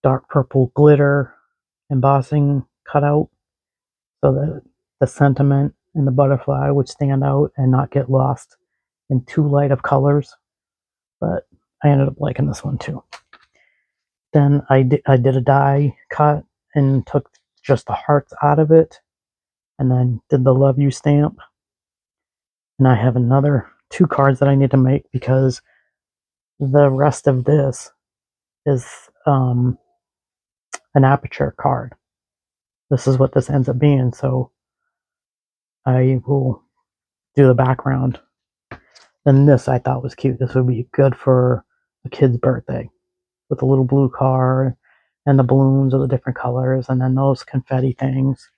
dark purple glitter embossing cutout, so that the sentiment and the butterfly would stand out and not get lost in too light of colors. But I ended up liking this one too. Then I did a die cut and took just the hearts out of it, and then did the love you stamp. And I have another 2 cards that I need to make, because the rest of this is an aperture card. This is what this ends up being, so I will do the background. And this I thought was cute. This would be good for a kid's birthday, with a little blue car and the balloons of the different colors, and then those confetti things.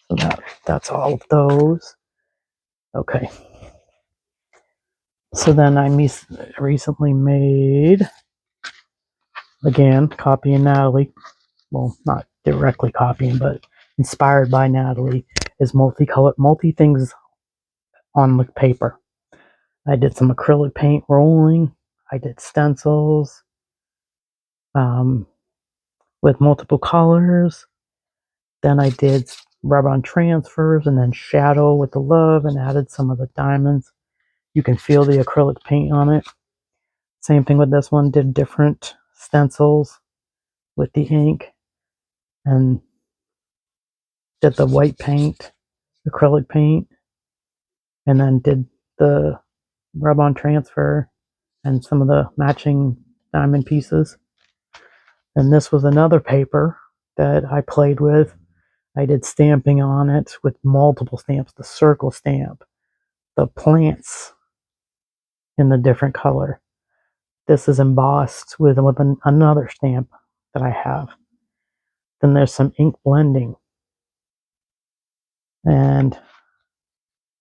So that's all of those. Okay. So then I recently made, again, copying Natalie. Well, not directly copying, but inspired by Natalie, is multi things on the paper. I did some acrylic paint rolling. I did stencils with multiple colors. Then I did rub-on transfers, and then shadow with the love, and added some of the diamonds. You can feel the acrylic paint on it. Same thing with this one. Did different stencils with the ink, and did the white paint, acrylic paint, and then did the rub-on transfer and some of the matching diamond pieces. And this was another paper that I played with. I did stamping on it with multiple stamps, the circle stamp, the plants in the different color. This is embossed with another stamp that I have. Then there's some ink blending. And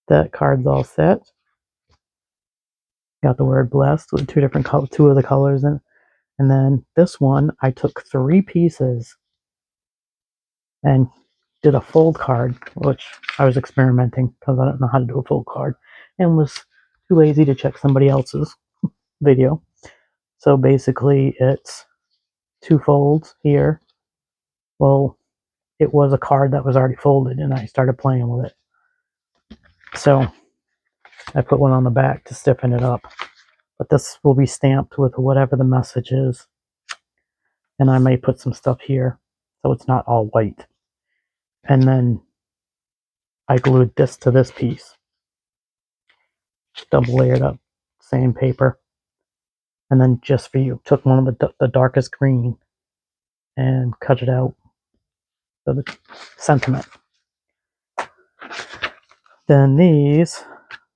that card's all set. Got the word blessed with two of the colors in. And then this one, I took 3 pieces and did a fold card, which I was experimenting because I don't know how to do a fold card, and was too lazy to check somebody else's video. So basically it's 2 folds here. Well, it was a card that was already folded, and I started playing with it. So I put one on the back to stiffen it up. But this will be stamped with whatever the message is. And I may put some stuff here so it's not all white. And then I glued this to this piece. Double layered up, same paper. And then just for you, took one of the darkest green and cut it out for the sentiment. Then these,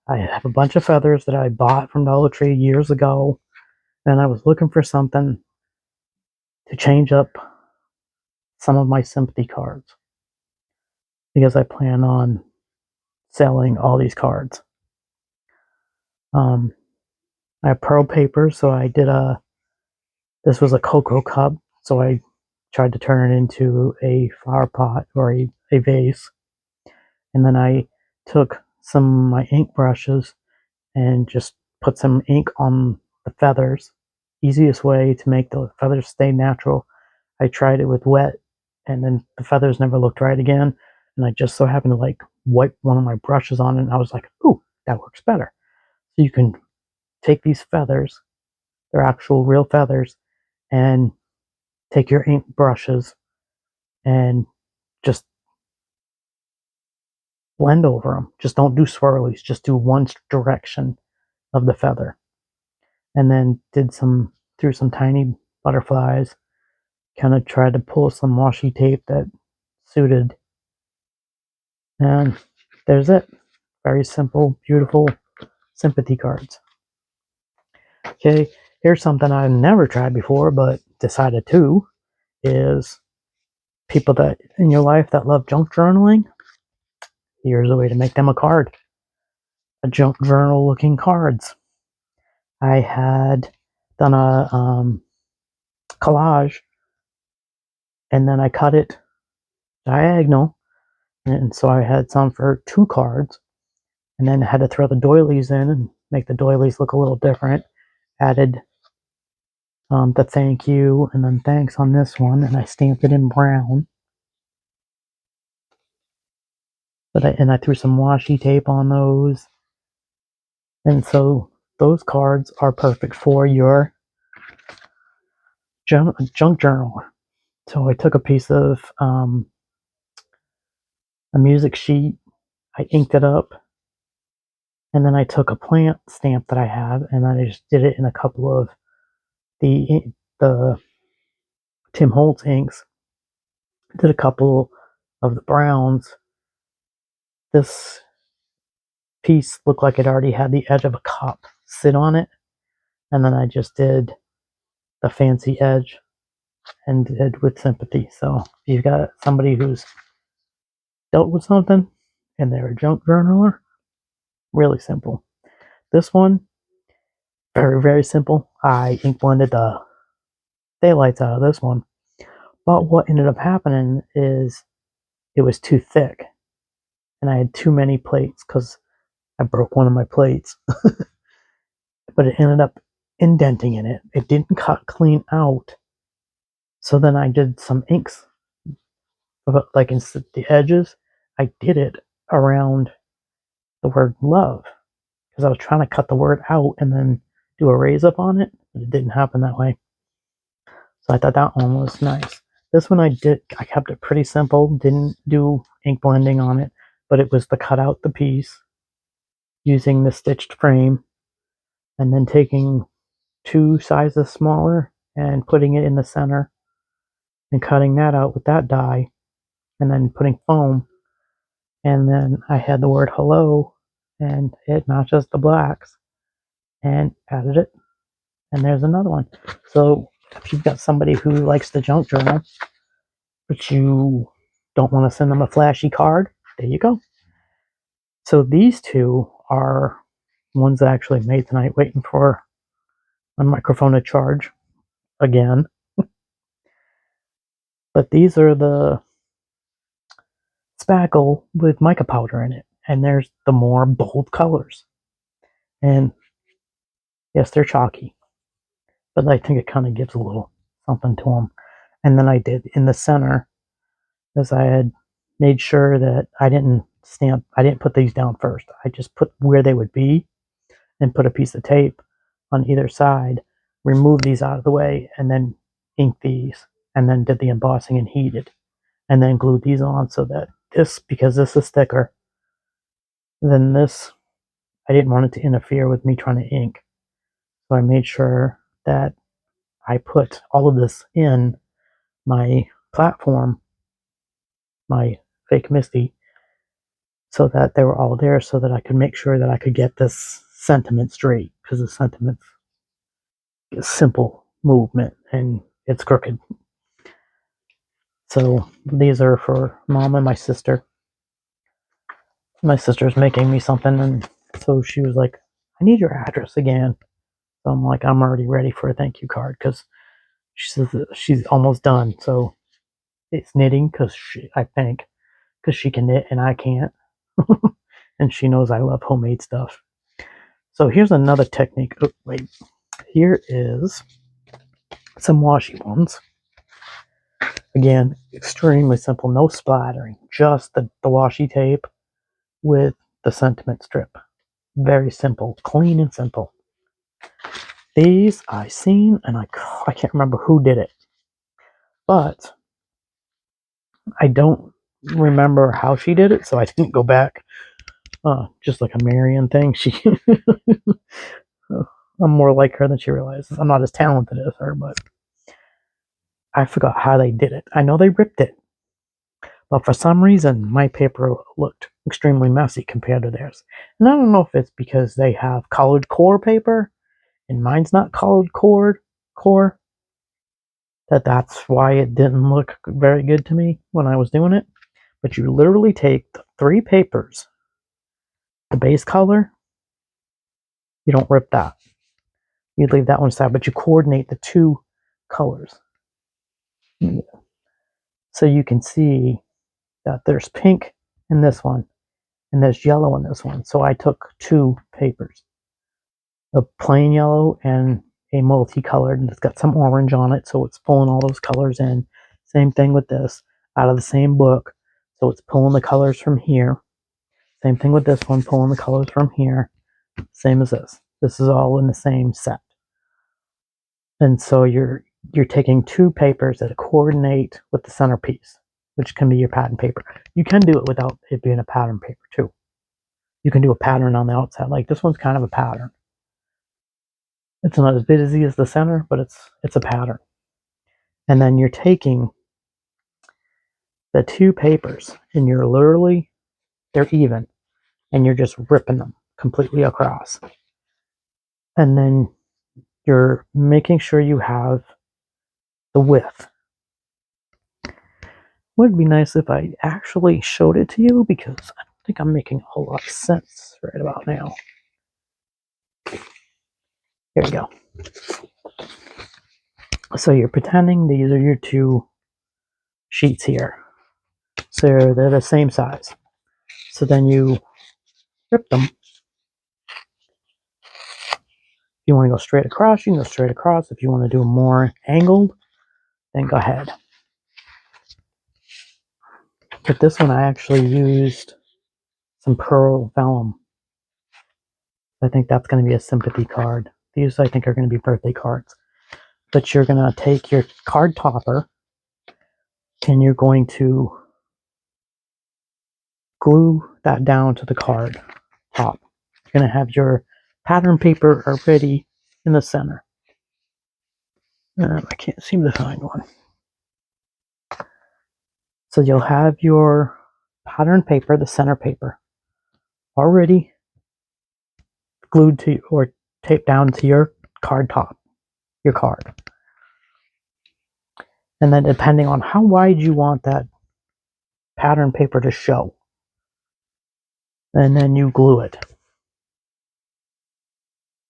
I have a bunch of feathers that I bought from Dollar Tree years ago, and I was looking for something to change up some of my sympathy cards, because I plan on selling all these cards. I have pearl paper, so this was a cocoa cup, so I tried to turn it into a flower pot or a vase. And then I took some of my ink brushes and just put some ink on the feathers. Easiest way to make the feathers stay natural. I tried it with wet, and then the feathers never looked right again. And I just so happened to wipe one of my brushes on it, and I was like, ooh, that works better. So you can take these feathers, they're actual real feathers, and take your ink brushes and just blend over them. Just don't do swirlies, just do one direction of the feather. And then threw some tiny butterflies, kind of tried to pull some washi tape that suited. And there's it. Very simple, beautiful sympathy cards. Okay, here's something I've never tried before, but decided to is people that in your life that love junk journaling, here's a way to make them a card. A junk journal looking cards. I had done a collage, and then I cut it diagonal, and so I had some for 2 cards, and then I had to throw the doilies in and make the doilies look a little different. Added the thank you and then thanks on this one, and I stamped it in brown. I threw some washi tape on those, and so those cards are perfect for your junk journal. So I took a piece of a music sheet, I inked it up, and then I took a plant stamp that I have, and then I just did it in a couple of the Tim Holtz inks. Did a couple of the browns. This piece looked like it already had the edge of a cup sit on it, and then I just did the fancy edge and did with sympathy. So if you've got somebody who's dealt with something and they're a junk journaler, really simple. This one, very, very simple. I ink blended the daylights out of this one. But what ended up happening is it was too thick, and I had too many plates because I broke one of my plates. But it ended up indenting in it. It didn't cut clean out. So then I did some inks, like instead the edges, I did it around the word love because I was trying to cut the word out and then do a raise up on it, but it didn't happen that way. So I thought that one was nice. This one I kept it pretty simple, didn't do ink blending on it, but it was to cut out the piece using the stitched frame and then taking 2 sizes smaller and putting it in the center and cutting that out with that die and then putting foam. And then I had the word hello and it matches the blacks and added it. And there's another one. So if you've got somebody who likes the junk journal, but you don't want to send them a flashy card, there you go. So these two are ones I actually made tonight, waiting for my microphone to charge again. But these are the spackle with mica powder in it, and there's the more bold colors. And yes, they're chalky, but I think it kind of gives a little something to them. And then I did in the center, as I had made sure that I didn't put these down first. I just put where they would be and put a piece of tape on either side, remove these out of the way, and then ink these, and then did the embossing and heated, and then glued these on so that because this is thicker than this, I didn't want it to interfere with me trying to ink. So I made sure that I put all of this in my platform, my fake Misty, so that they were all there so that I could make sure that I could get this sentiment straight, because the sentiment's a simple movement and it's crooked. So these are for mom and my sister. My sister's making me something, and so she was like, I need your address again. So I'm like, I'm already ready for a thank you card because she says that she's almost done. So it's knitting because I think, because she can knit and I can't. And she knows I love homemade stuff. So here's another technique. Oh, wait. Here is some washi ones. Again, extremely simple. No splattering. Just the washi tape with the sentiment strip. Very simple. Clean and simple. These I seen, and I can't remember who did it. But I don't remember how she did it, so I didn't go back. Just like a Marion thing. I'm more like her than she realizes. I'm not as talented as her, but I forgot how they did it. I know they ripped it, but for some reason, my paper looked extremely messy compared to theirs. And I don't know if it's because they have colored core paper, and mine's not colored core, that's why it didn't look very good to me when I was doing it. But you literally take the 3 papers, the base color, you don't rip that. You leave that one aside, but you coordinate the 2 colors. So you can see that there's pink in this one, and there's yellow in this one. So I took 2 papers, a plain yellow and a multicolored, and it's got some orange on it, so it's pulling all those colors in. Same thing with this, out of the same book, so it's pulling the colors from here. Same thing with this one, pulling the colors from here. Same as this. This is all in the same set. And so you're taking 2 papers that coordinate with the centerpiece, which can be your pattern paper. You can do it without it being a pattern paper too. You can do a pattern on the outside. Like this one's kind of a pattern. It's not as busy as the center, but it's a pattern. And then you're taking the 2 papers and you're literally, they're even, and you're just ripping them completely across. And then you're making sure you have the width. Would be nice if I actually showed it to you, because I don't think I'm making a whole lot of sense right about now. Here we go. So you're pretending these are your 2 sheets here. So they're the same size. So then you rip them. If you want to go straight across, you can go straight across. If you want to do a more angled, then go ahead. But this one I actually used some pearl vellum. I think that's going to be a sympathy card. These I think are going to be birthday cards. But you're going to take your card topper and you're going to glue that down to the card top. You're going to have your pattern paper already in the center. I can't seem to find one. So you'll have your pattern paper, the center paper, already glued to or taped down to your card top, your card. And then depending on how wide you want that pattern paper to show, and then you glue it.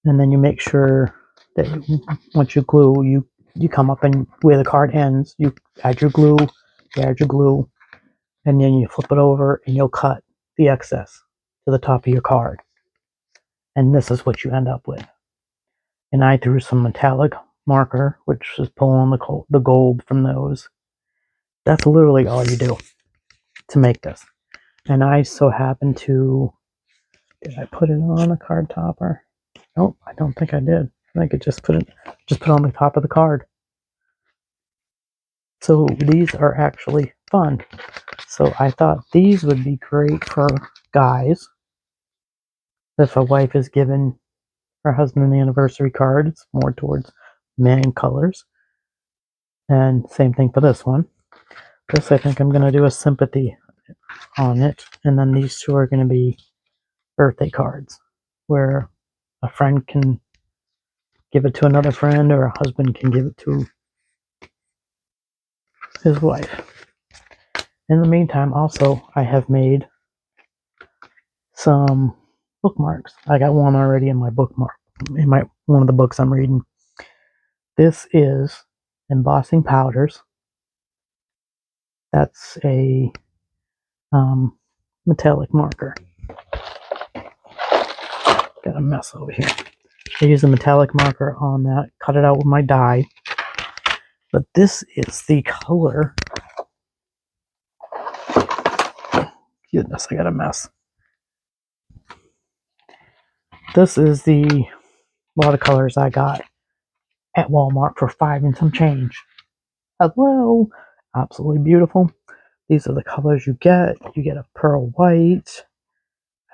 And then you make sure that once you glue, you come up and where the card ends, you add your glue, and then you flip it over and you'll cut the excess to the top of your card. And this is what you end up with. And I threw some metallic marker, which is pulling the gold from those. That's literally all you do to make this. And I so happen to, did I put it on a card topper? Nope, I don't think I did. I could just put it on the top of the card. So these are actually fun. So I thought these would be great for guys. If a wife is given her husband an anniversary card, it's more towards man colors. And same thing for this one. This I think I'm going to do a sympathy on it. And then these 2 are going to be birthday cards, where a friend can give it to another friend, or a husband can give it to his wife. In the meantime, also, I have made some bookmarks. I got one already in my bookmark, in one of the books I'm reading. This is embossing powders. That's a metallic marker. Got a mess over here. I use a metallic marker on that, cut it out with my die. But this is the color. Goodness, I got a mess. This is the watercolors I got at Walmart for $5 and some change. Hello, absolutely beautiful. These are the colors you get. You get a pearl white.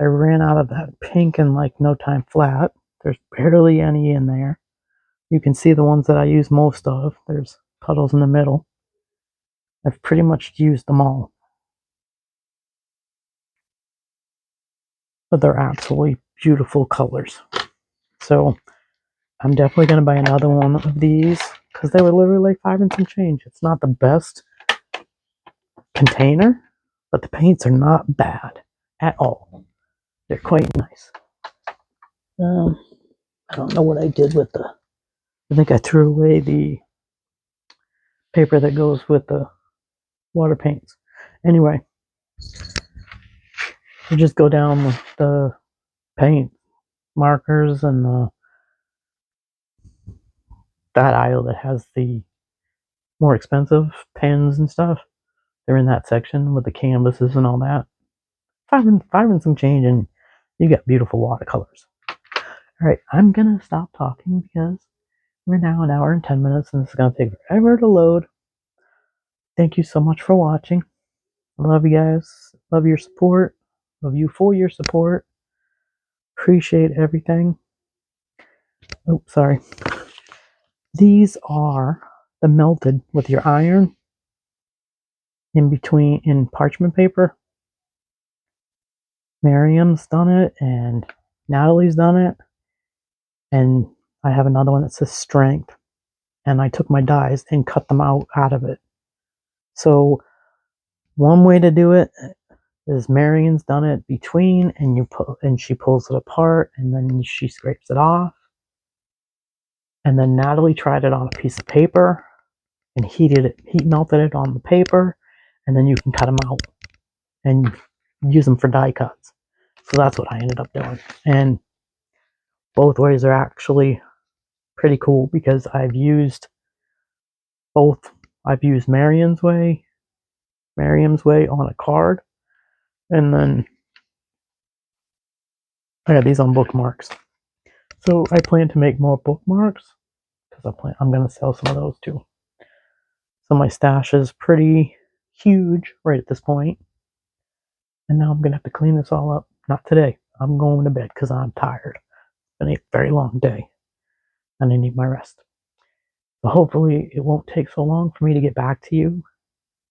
I ran out of that pink in like no time flat. There's barely any in there. You can see the ones that I use most of. There's puddles in the middle. I've pretty much used them all. But they're absolutely beautiful colors. So I'm definitely going to buy another one of these, because they were literally like 5 and some change. It's not the best container, but the paints are not bad at all. They're quite nice. I don't know what I did with the. I think I threw away the paper that goes with the water paints. Anyway, you just go down with the paint markers and that aisle that has the more expensive pens and stuff. They're in that section with the canvases and all that. Five and some change, and you get beautiful watercolors. All right, I'm gonna stop talking because we're now an hour and 10 minutes, and this is gonna take forever to load. Thank you so much for watching. I love you guys. Love your support. Love you for your support. Appreciate everything. Oh, sorry. These are the melted with your iron in between in parchment paper. Miriam's done it and Natalie's done it. And I have another one that says strength. And I took my dies and cut them out of it. So one way to do it is Marion's done it between, and she pulls it apart, and then she scrapes it off. And then Natalie tried it on a piece of paper and heat melted it on the paper, and then you can cut them out and use them for die cuts. So that's what I ended up doing. And both ways are actually pretty cool because I've used both. I've used Miriam's way on a card, and then I got these on bookmarks. So I plan to make more bookmarks because I'm going to sell some of those too. So my stash is pretty huge right at this point. And now I'm going to have to clean this all up. Not today. I'm going to bed because I'm tired. It's been a very long day and I need my rest. But hopefully it won't take so long for me to get back to you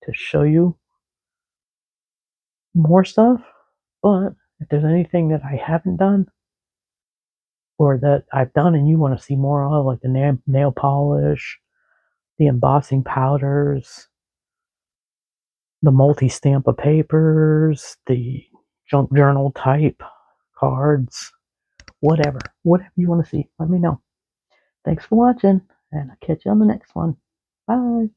to show you more stuff. But if there's anything that I haven't done or that I've done and you want to see more of, like the nail polish, the embossing powders, the multi-stamp of papers, the junk journal type cards, whatever you want to see, let me know. Thanks for watching, and I'll catch you on the next one. Bye.